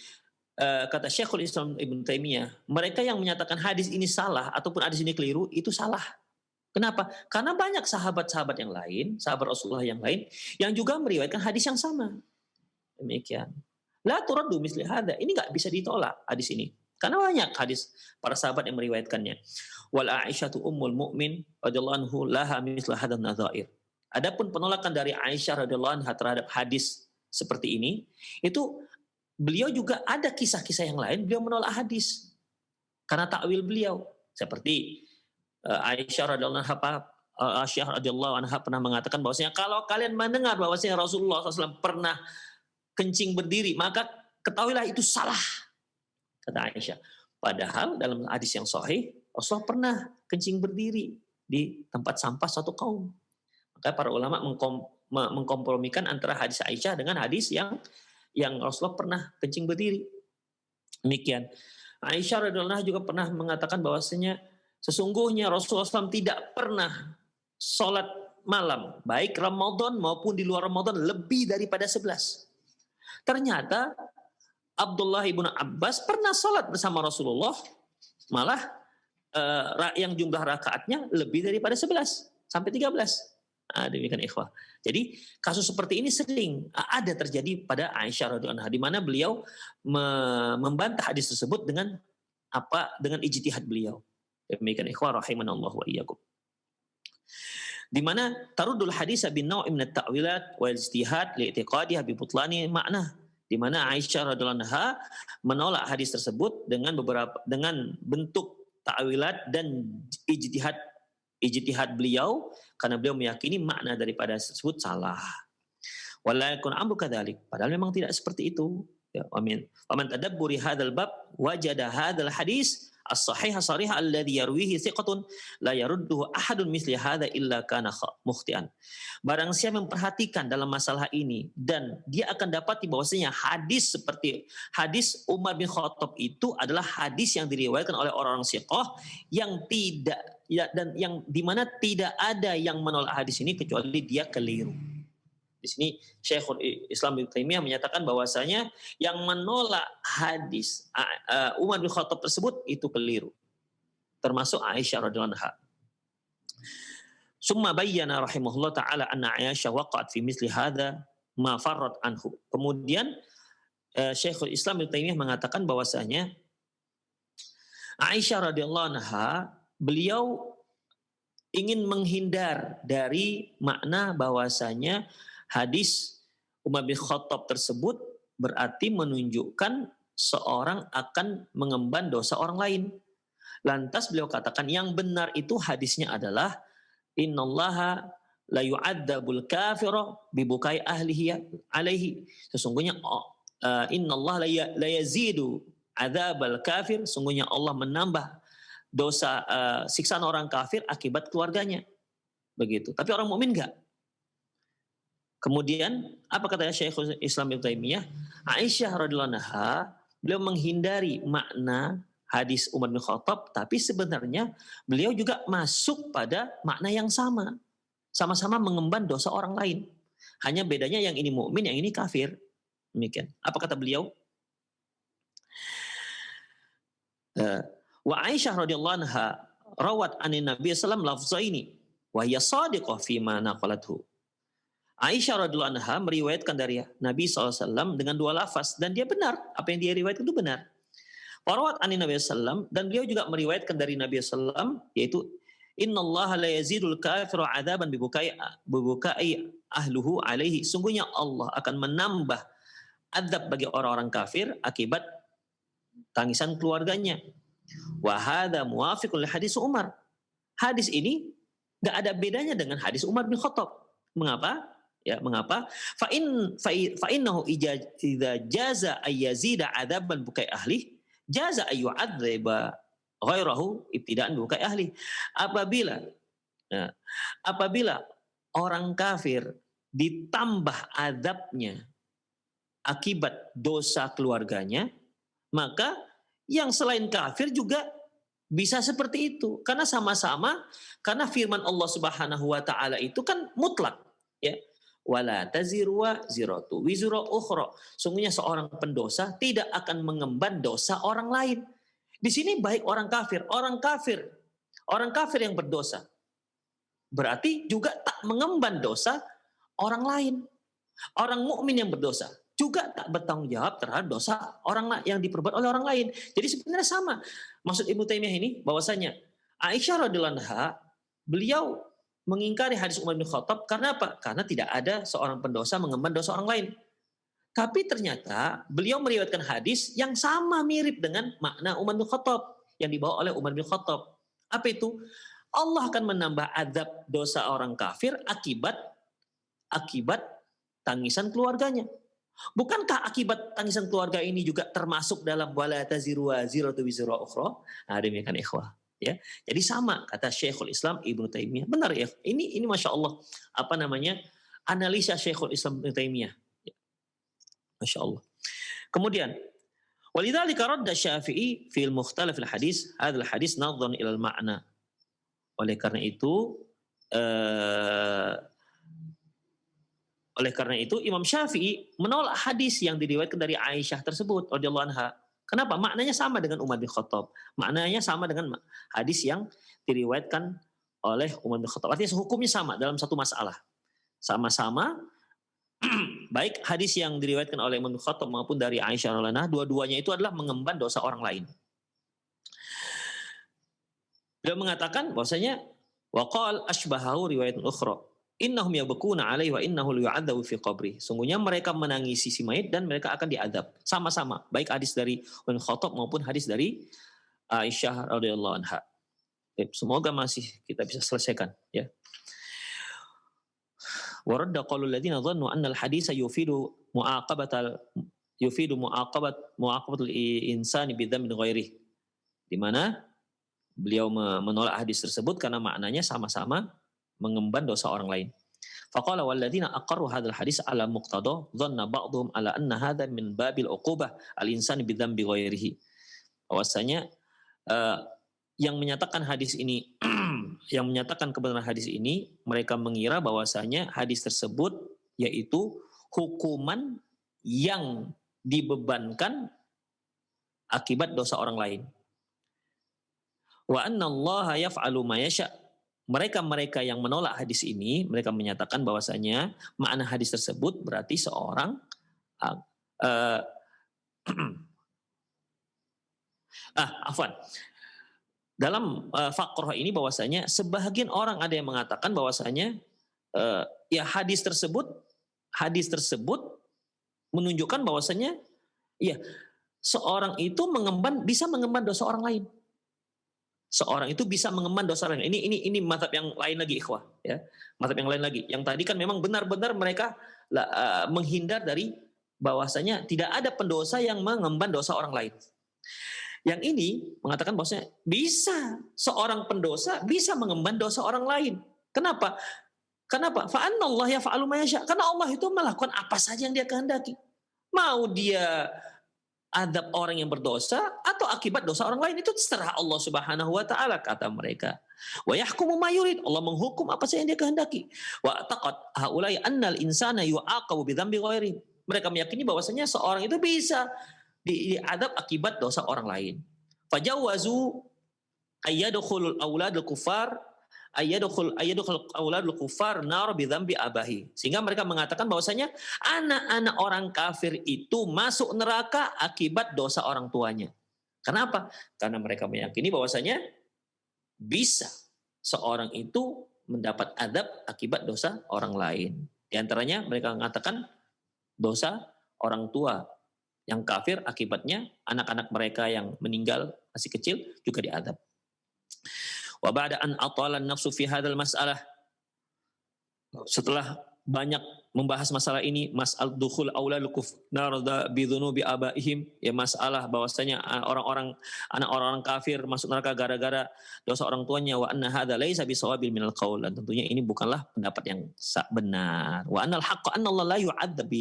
kata Syekhul Islam Ibnu Taimiyah, mereka yang menyatakan hadis ini salah ataupun hadis ini keliru itu salah. Kenapa? Karena banyak sahabat-sahabat yang lain, sahabat Rasulullah yang lain yang juga meriwayatkan hadis yang sama. Demikian. La turaddu misli hadza. Ini enggak bisa ditolak hadis ini. Karena banyak hadis para sahabat yang meriwayatkannya. Wal Aisyatu ummul mu'min radhiyallahu anhu laha misla hadzal nadzair. Adapun penolakan dari Aisyah radhiyallahu anha terhadap hadis seperti ini, itu beliau juga ada kisah-kisah yang lain beliau menolak hadis karena takwil beliau. Seperti Aisyah radhiyallahu anha pernah mengatakan bahwasanya kalau kalian mendengar bahwasanya Rasulullah SAW pernah kencing berdiri, maka ketahuilah itu salah. Kata Aisyah. Padahal dalam hadis yang sahih, Rasulullah pernah kencing berdiri di tempat sampah satu kaum. Maka para ulama mengkompromikan antara hadis Aisyah dengan hadis yang Rasulullah pernah kencing berdiri. Demikian. Aisyah radhiyallahu anha juga pernah mengatakan bahwasanya sesungguhnya Rasulullah SAW tidak pernah sholat malam, baik Ramadan maupun di luar Ramadan lebih daripada 11. Ternyata Abdullah ibnu Abbas pernah sholat bersama Rasulullah, malah yang jumlah rakaatnya lebih daripada 11 sampai 13. Demikian ikhwah. Jadi kasus seperti ini sering ada terjadi pada Aisyah radhiyallahu anha, di mana beliau membantah hadis tersebut dengan ijtihad beliau. Demikian ikhwah rahimanallahu wa iyyakum. Di mana tarudul hadis bin naw'in min at-ta'wilat wal ijtihad li i'tiqadiha bi butlani makna. Di mana Aisyah radhiyallahu anha menolak hadis tersebut dengan bentuk ta'wilat dan ijtihad beliau karena beliau meyakini makna daripada tersebut salah. Wala yakun amru kadzalik. Padahal memang tidak seperti itu. Ya, amin. Wa man tadabburi hadzal bab wajada hadzal hadis as-sahih as-sarih alladhi yarwihi thiqatun la yarudduhu ahadun misli hadza illa kana mukhtian. Barang siapa memperhatikan dalam masalah ini dan dia akan dapati bahwasanya hadis seperti hadis Umar bin Khattab itu adalah hadis yang diriwayatkan oleh orang-orang thiqah yang tidak dan yang di mana tidak ada yang menolak hadis ini kecuali dia keliru. Di sini Syekhul Islam Ibnu Taimiyah menyatakan bahwasanya yang menolak hadis Umar bin Khattab tersebut itu keliru. Termasuk Aisyah radhiyallahu anha. Summa bayyana rahimahullah taala anna Aisyah waqa'at fi misli hadza ma farrat anhu. Kemudian Syekhul Islam Ibnu Taimiyah mengatakan bahwasanya Aisyah radhiyallahu anha beliau ingin menghindar dari makna bahwasanya hadis Umar bin Khattab tersebut berarti menunjukkan seorang akan mengemban dosa orang lain. Lantas beliau katakan yang benar itu hadisnya adalah innallaha la yu'adzabul kafira bibukai ahlihi alaihi. Sesungguhnya innallaha la yazidu adzabal kafir, sesungguhnya Allah menambah dosa siksaan orang kafir akibat keluarganya. begitu. Tapi orang mukmin enggak. Kemudian apa kata Syekhul Islam Ibnu Taimiyah? Aisyah radhiyallahu anha, beliau menghindari makna hadis Umar bin Khattab, tapi sebenarnya beliau juga masuk pada makna yang sama. Sama-sama mengemban dosa orang lain. Hanya bedanya yang ini mukmin, yang ini kafir. Demikian. Apa kata beliau? Wa Aisyah radhiyallahu anha rawat anin Nabi sallallahu alaihi wasallam lafzaini wa hiya shadiqah fi ma naqalathu. Aisyah radhiyallahu anha meriwayatkan dari Nabi SAW dengan dua lafaz dan dia benar, apa yang dia riwayatkan itu benar. Warawat anin Nabi SAW dan beliau juga meriwayatkan dari Nabi SAW yaitu innallaha la yazidul kafiru adzaban bibukai ahluhu alaihi. Sungguhnya Allah akan menambah azab bagi orang-orang kafir akibat tangisan keluarganya. Wa hadza muwafiqun li hadis Umar. Hadis ini enggak ada bedanya dengan hadis Umar bin Khattab. Mengapa? Ya, mengapa? Fa innahu idza jaza ay yazida adzaban bukai ahli, jaza ay yu'adzaba ghairahu ibtidaan bukai ahli. Apabila orang kafir ditambah azabnya akibat dosa keluarganya, maka yang selain kafir juga bisa seperti itu. Karena sama-sama, karena firman Allah Subhanahu wa taala itu kan mutlak, ya. Wala taziru waziratu wizra ukhra. Sungguhnya seorang pendosa tidak akan mengemban dosa orang lain. Di sini baik orang kafir yang berdosa berarti juga tak mengemban dosa orang lain. Orang mukmin yang berdosa juga tak bertanggung jawab terhadap dosa orang yang diperbuat oleh orang lain. Jadi sebenarnya sama. Maksud Ibnu Taimiyah ini bahwasanya Aisyah radhiyallahu anha beliau mengingkari hadis Umar bin Khattab karena apa? Karena tidak ada seorang pendosa mengemban dosa orang lain. Tapi ternyata beliau meriwayatkan hadis yang sama mirip dengan makna Umar bin Khattab yang dibawa oleh Umar bin Khattab. Apa itu? Allah akan menambah azab dosa orang kafir akibat tangisan keluarganya. Bukankah akibat tangisan keluarga ini juga termasuk dalam wala taziru waziratu wizra ukhra? Nah, demikian ikhwah. Ya, jadi sama kata Syekhul Islam Ibnu Taimiyah. Benar ya. Ini masya Allah analisa Syekhul Islam Ibnu Taimiyah. Ya. Masya Allah. Kemudian walidzalika radda Syafi'i fil mukhtalaf al hadis hadzal hadis nadhan ila al ma'na. Oleh karena itu Imam Syafi'i menolak hadis yang diriwayatkan dari Aisyah tersebut radhiyallahu anha. Kenapa? Maknanya sama dengan Umar bin Khattab. Maknanya sama dengan hadis yang diriwayatkan oleh Umar bin Khattab. Artinya hukumnya sama dalam satu masalah. Sama-sama, baik hadis yang diriwayatkan oleh Umar bin Khattab maupun dari Aisyah radhiyallahu anha, dua-duanya itu adalah mengemban dosa orang lain. Beliau mengatakan bahwasanya waqal ashbahahu riwayatun ukhra. Innahum yabkuna alaihi wa innahu yu'adzabu fi qabri. Sungguhnya mereka menangisi si mayit dan mereka akan diadab. Sama-sama, baik hadis dari Umar Khattab maupun hadis dari Aisyah radhiyallahu anha. Semoga masih kita bisa selesaikan, ya. Wa radda qaulul ladzina dhannu anna al-haditsa yufidu mu'aqabatul insani bi dzambin ghairihi. Di mana beliau menolak hadis tersebut karena maknanya sama-sama mengemban dosa orang lain. Faqala walladzina aqarru hadzal hadis ala muqtada dhanna ba'dhum ala anna hadza min babil uqubah al-insani bi dzambi ghairihi. Bahwasanya yang menyatakan hadis ini yang menyatakan kebenaran hadis ini mereka mengira bahwasanya hadis tersebut yaitu hukuman yang dibebankan akibat dosa orang lain. Wa anna Allah yaf'alu ma yasha. Mereka yang menolak hadis ini, mereka menyatakan bahwasanya makna hadis tersebut berarti seorang dalam faqrah ini bahwasanya sebahagian orang ada yang mengatakan bahwasanya ya hadis tersebut menunjukkan bahwasanya ya seorang itu bisa mengemban dosa orang lain. Seorang itu bisa mengemban dosa orang lain. Ini mazhab yang lain lagi, ikhwah, ya. Mazhab yang lain lagi. Yang tadi kan memang benar-benar mereka menghindar dari bahwasanya tidak ada pendosa yang mengemban dosa orang lain. Yang ini mengatakan bahwasanya bisa seorang pendosa bisa mengemban dosa orang lain. Kenapa? Kenapa? Fa'annallaha yaf'alu ma yasha. Karena Allah itu melakukan apa saja yang Dia kehendaki. Mau Dia adab orang yang berdosa atau akibat dosa orang lain, itu terserah Allah Subhanahu wa taala, kata mereka. Wa yahkumu ma yurid. Allah menghukum apa saja yang Dia kehendaki. Wa taqad haulai annal insana yu'aqabu bi dzambi ghairi. Mereka meyakini bahwasanya seorang itu bisa diadab akibat dosa orang lain. Fajawazu ayyadkhulul auladul kufar ayyadkhul auladul kufar nar bi dzambi abahi. Sehingga mereka mengatakan bahwasanya anak-anak orang kafir itu masuk neraka akibat dosa orang tuanya. Kenapa? Karena mereka meyakini bahwasanya bisa seorang itu mendapat adab akibat dosa orang lain. Di antaranya mereka mengatakan dosa orang tua yang kafir, akibatnya anak-anak mereka yang meninggal masih kecil juga diadab. Wa ba'da an atala an-nafsu fi hadzal mas'alah, setelah banyak membahas masalah ini, mas'al dukhul auladul kufar bi dzunubi abaihim, ya masalah bahwasanya orang-orang kafir masuk neraka gara-gara dosa orang tuanya, wa anna hadza laisa bisawabil minal qaul, dan tentunya ini bukanlah pendapat yang benar. Wa annal haqqa anna Allah la yu'adzab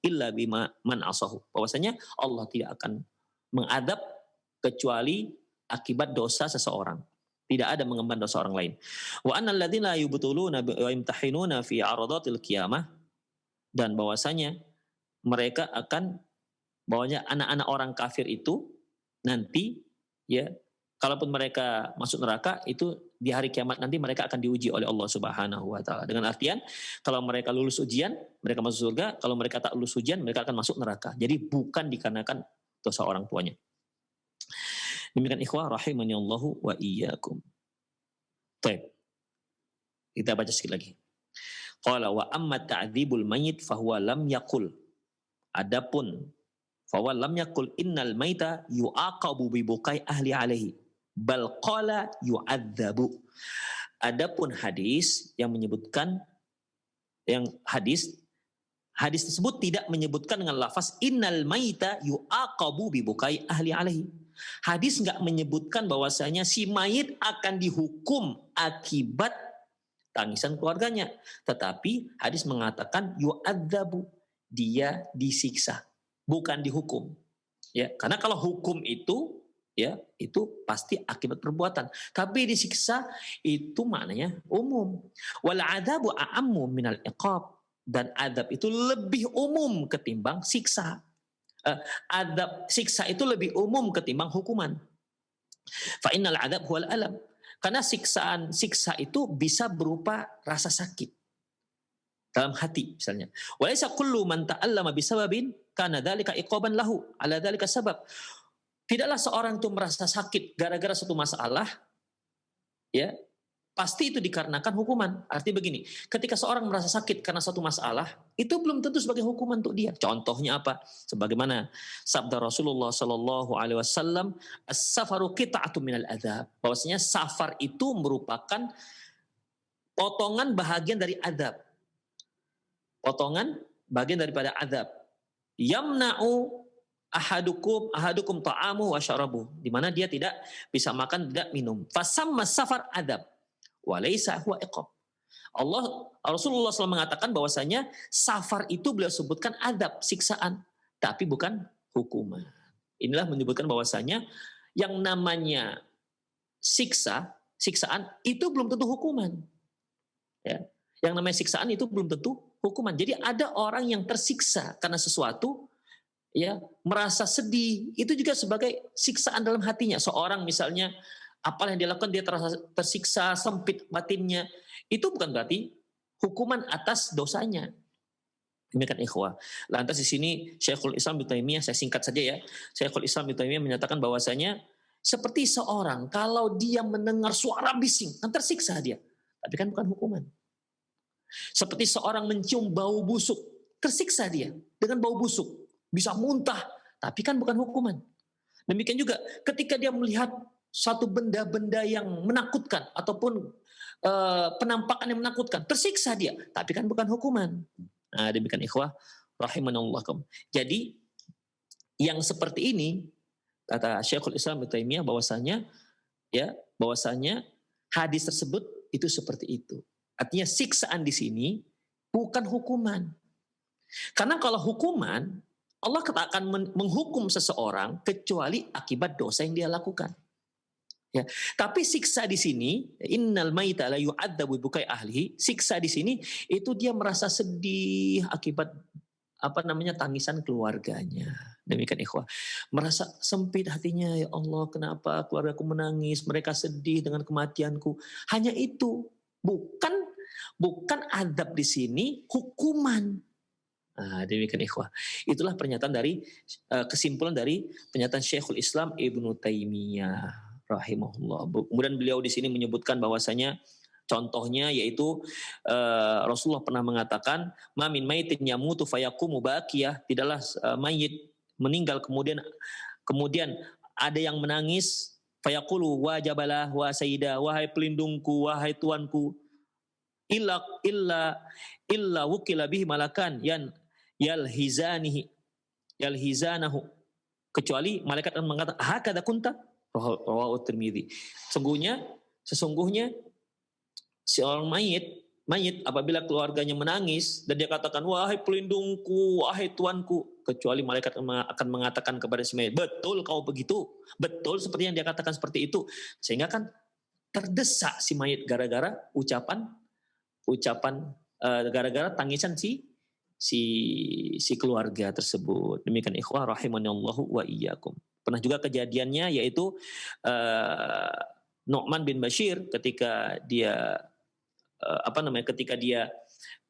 illa bima man asahu, bahwasanya Allah tidak akan mengadab kecuali akibat dosa seseorang. Tidak ada mengemban dosa orang lain. Wa annal ladzina yubtuluna wa yamtahinuna fi aradatil qiyamah, dan bahwasanya mereka akan, bahwasanya anak-anak orang kafir itu nanti, ya, kalaupun mereka masuk neraka itu di hari kiamat nanti mereka akan diuji oleh Allah Subhanahu wa taala. Dengan artian kalau mereka lulus ujian mereka masuk surga, kalau mereka tak lulus ujian mereka akan masuk neraka. Jadi bukan dikarenakan dosa orang tuanya. Demikian ikhwah rahimani Allahu wa iyyakum. Baik. Kita baca sekali lagi. Qala wa amma ta'dzibul mayyit fa huwa lam yaqul. Adapun fa huwa lam yaqul innal maita yu'aqabu bi bukai ahli alaihi bal qala yu'adzabu. Adapun hadis yang menyebutkan hadis tersebut tidak menyebutkan dengan lafaz innal maita yu'aqabu bi bukai ahli alaihi. Hadis enggak menyebutkan bahwasanya si mayit akan dihukum akibat tangisan keluarganya, tetapi hadis mengatakan yu'adzabu, dia disiksa, bukan dihukum. Ya, karena kalau hukum itu, ya, itu pasti akibat perbuatan. Tapi disiksa itu maknanya umum. Wal adzabu a'ammu minal iqab, dan adab itu lebih umum ketimbang siksa. Adab siksa itu lebih umum ketimbang hukuman. Fa innal adab huwal alam. Karena siksa itu bisa berupa rasa sakit dalam hati misalnya. Wa laysa kullu man ta'allama bisababin kana dzalika iqaban lahu ala dzalika sabab. Tidaklah seorang itu merasa sakit gara-gara suatu masalah, ya, pasti itu dikarenakan hukuman. Artinya begini, ketika seorang merasa sakit karena suatu masalah, itu belum tentu sebagai hukuman untuk dia. Contohnya apa? Sebagaimana sabda Rasulullah Sallallahu Alaihi Wasallam, as-safaru qita'atun minal adzab. Bahwasanya safar itu merupakan potongan bahagian dari adab. Potongan bagian daripada adab. Yamna'u ahadukum ta'amu wa syarabu, di mana dia tidak bisa makan, tidak minum. Fasamma safar adab walaysa huwa iqab. Rasulullah SAW mengatakan bahwasanya safar itu beliau sebutkan adab, siksaan, tapi bukan hukuman. Inilah menyebutkan bahwasanya yang namanya siksaan itu belum tentu hukuman. Ya. Yang namanya siksaan itu belum tentu hukuman. Jadi ada orang yang tersiksa karena sesuatu, ya, merasa sedih, itu juga sebagai siksaan dalam hatinya. Seorang misalnya apa yang dia lakukan, dia tersiksa, sempit batinnya, itu bukan berarti hukuman atas dosanya. Demikian ikhwah. Lantas di sini Syekhul Islam Ibnu Taimiyah, saya singkat saja ya. Syekhul Islam Ibnu Taimiyah menyatakan bahwasanya seperti seorang kalau dia mendengar suara bising, kan tersiksa dia, tapi kan bukan hukuman. Seperti seorang mencium bau busuk, tersiksa dia dengan bau busuk, bisa muntah, tapi kan bukan hukuman. Demikian juga ketika dia melihat satu benda-benda yang menakutkan ataupun penampakan yang menakutkan, tersiksa dia, tapi kan bukan hukuman. Nah, demikian ikhwah rahimanallah. Jadi yang seperti ini kata Syekhul Islam Ibnu Taimiyah bahwasanya hadis tersebut itu seperti itu. Artinya siksaan di sini bukan hukuman. Karena kalau hukuman, Allah tak akan menghukum seseorang kecuali akibat dosa yang dia lakukan. Ya, tapi siksa di sini, innal maita la yu'adzabu bibukai ahlihi, siksa di sini itu dia merasa sedih akibat tangisan keluarganya. Demikian ikhwah. Merasa sempit hatinya, ya Allah, kenapa keluargaku menangis, mereka sedih dengan kematianku. Hanya itu, bukan adab di sini, hukuman. Nah, demikian ikhwah. Itulah pernyataan dari kesimpulan dari pernyataan Syekhul Islam Ibnu Taimiyah rahimahullah. Kemudian beliau di sini menyebutkan bahwasanya contohnya yaitu Rasulullah pernah mengatakan, "Ma min maitin yamutu fayaqumu baqiyah." Tidaklah mayit meninggal kemudian ada yang menangis, fayaqulu wa jabalah wa sayyida, wahai pelindungku, wahai tuanku, illa wukila bihi malakan yalhizanahu, kecuali malaikat akan mengatakan, "Hakadha kunta?" Rawahu Tirmidzi. Sesungguhnya si orang mayit apabila keluarganya menangis dan dia katakan, "Wahai pelindungku, wahai tuanku," kecuali malaikat akan mengatakan kepada si mayit, "Betul kau begitu, betul seperti yang dia katakan seperti itu." Sehingga kan terdesak si mayit gara-gara ucapan gara-gara tangisan si keluarga tersebut. Demikian ikhwah rahimanallahu wa iyyakum. Pernah juga kejadiannya yaitu Nu'man bin Bashir ketika dia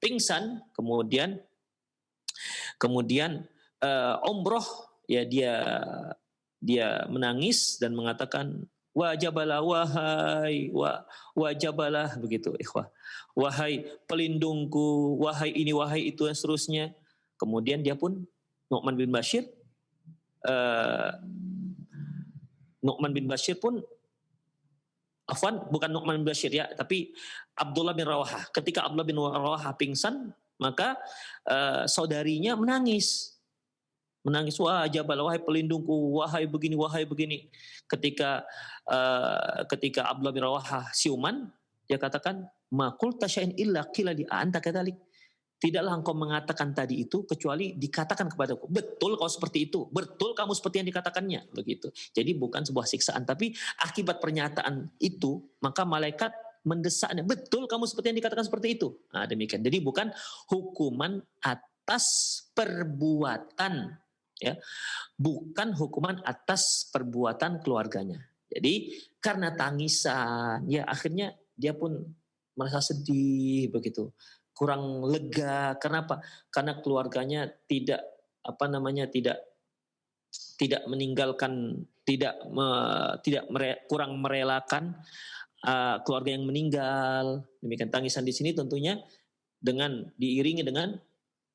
pingsan, kemudian umroh, ya dia menangis dan mengatakan, wajabalah wajabalah, begitu ikhwah, wahai pelindungku, wahai ini, wahai itu, dan seterusnya. Kemudian dia pun Nu'man bin Bashir pun, bukan Nu'man bin Bashir ya, tapi Abdullah bin Rawahah. Ketika Abdullah bin Rawahah pingsan, maka saudarinya menangis, wah jabal, wahai pelindungku, wahai begini. Ketika Abdullah bin Rawahah siuman, dia katakan, ma qulta syai'an illa qila li anta kadzalik. Tidaklah engkau mengatakan tadi itu kecuali dikatakan kepadaku, betul kau seperti itu, betul kamu seperti yang dikatakannya, begitu. Jadi bukan sebuah siksaan, tapi akibat pernyataan itu maka malaikat mendesaknya, betul kamu seperti yang dikatakan seperti itu. Nah, demikian. Jadi bukan hukuman atas perbuatan, ya, bukan hukuman atas perbuatan keluarganya. Jadi karena tangisan, ya akhirnya dia pun merasa sedih, begitu, kurang lega. Kenapa? Karena keluarganya tidak meninggalkan, kurang merelakan keluarga yang meninggal. Demikian tangisan di sini tentunya diiringi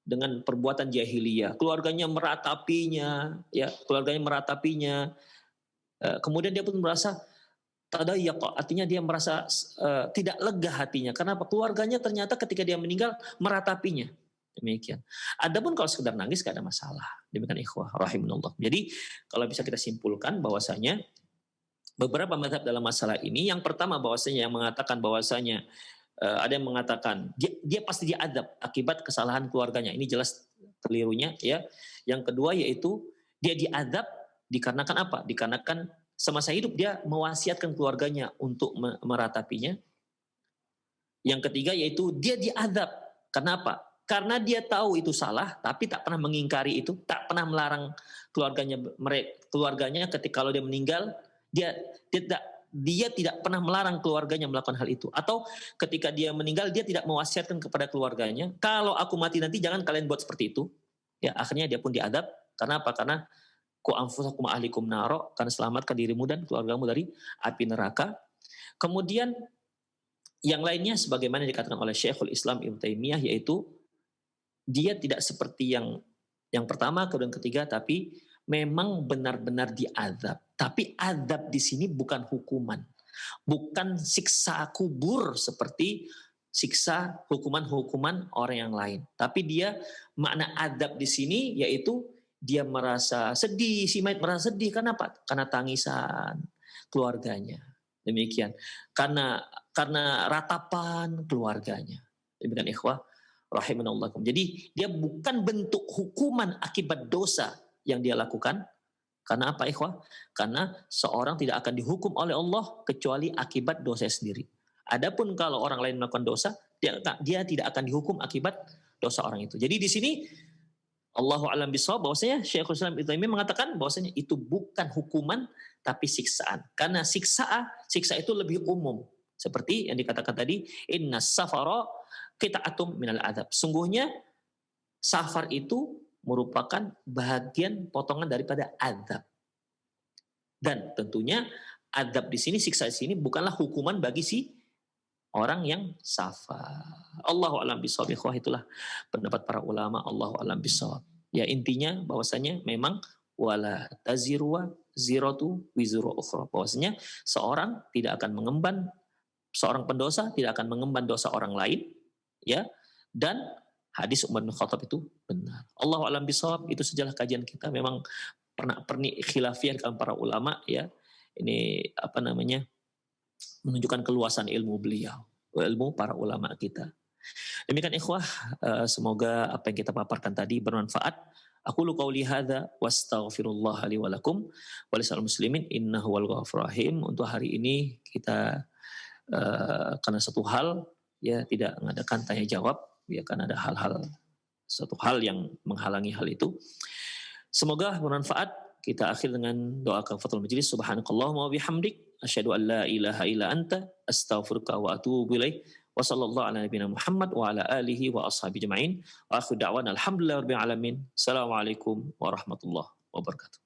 dengan perbuatan jahiliyah. Keluarganya meratapinya. Kemudian dia pun merasa tadayyaq, artinya dia merasa tidak lega hatinya. Kenapa? Keluarganya ternyata ketika dia meninggal meratapinya. Demikian. Adapun kalau sekedar nangis gak ada masalah. Demikian ikhwah rahimanallah. Jadi kalau bisa kita simpulkan bahwasanya beberapa mazhab dalam masalah ini, yang pertama bahwasanya yang mengatakan bahwasanya ada yang mengatakan dia pasti diadab akibat kesalahan keluarganya. Ini jelas kelirunya, ya. Yang kedua yaitu dia diadab dikarenakan apa? Dikarenakan semasa hidup dia mewasiatkan keluarganya untuk meratapinya. Yang ketiga yaitu dia diadab. Kenapa? Karena dia tahu itu salah, tapi tak pernah mengingkari itu, tak pernah melarang keluarganya ketika kalau dia meninggal, dia tidak pernah melarang keluarganya melakukan hal itu. Atau ketika dia meninggal, dia tidak mewasiatkan kepada keluarganya, kalau aku mati nanti jangan kalian buat seperti itu. Ya, akhirnya dia pun diadab. Karena apa? Karena ku anfusakum ahlikum naro, karena selamatkan dirimu dan keluargamu dari api neraka. Kemudian yang lainnya sebagaimana dikatakan oleh Syekhul Islam Ibnu Taimiyah, yaitu dia tidak seperti yang pertama, kedua, ketiga, tapi memang benar-benar diazab. Tapi azab di sini bukan hukuman, bukan siksa kubur seperti siksa hukuman orang yang lain. Tapi dia makna azab di sini yaitu dia merasa sedih, si mayit merasa sedih. Kenapa? Karena tangisan keluarganya. Demikian. Karena ratapan keluarganya. Demikian ikhwah rahimanallah. Jadi dia bukan bentuk hukuman akibat dosa yang dia lakukan. Karena apa ikhwah? Karena seorang tidak akan dihukum oleh Allah kecuali akibat dosa sendiri. Adapun kalau orang lain melakukan dosa, dia tidak akan dihukum akibat dosa orang itu. Jadi di sini Allahu a'lam bishawab bahwasanya Syekhul Islam Ibnu Taimiyah mengatakan bahwasanya itu bukan hukuman tapi siksaan. Karena siksa itu lebih umum. Seperti yang dikatakan tadi, innas safara qita'atum minal adzab. Sungguhnya safar itu merupakan bagian potongan daripada azab. Dan tentunya azab di sini, siksa di sini bukanlah hukuman bagi si orang yang safar. Allahu a'lam bishawab. Itulah pendapat para ulama. Allahu a'lam bishawab. Ya intinya bahwasanya memang wala taziru ziratu wizru ukhra. Bahwasanya seorang pendosa tidak akan mengemban dosa orang lain, ya. Dan hadis Umar bin Khattab itu benar. Allahu a'lam bishawab. Itu sajalah kajian kita. Memang perni khilafiyah dengan para ulama, ya. Ini menunjukkan keluasan ilmu beliau, ilmu para ulama kita. Demikian ikhwah, semoga apa yang kita paparkan tadi bermanfaat. Aku qauli hadza wastaghfirullah li wa lakum wa lisal muslimin innahu wal ghafurur rahim. Untuk hari ini kita karena satu hal ya tidak mengadakan tanya jawab, ya karena ada satu hal yang menghalangi hal itu. Semoga bermanfaat. Kita akhir dengan doa kafatul majlis. Subhanakallahumma wa bihamdik asyhadu an la ilaha illa anta astaghfiruka wa atubu ilaik. Wa sallallahu ala nabiyina Muhammad wa ala alihi wa ashabihi jamain. Wa akhiru da'wana alhamdulillahi rabbil alamin. Assalamualaikum warahmatullahi wabarakatuh.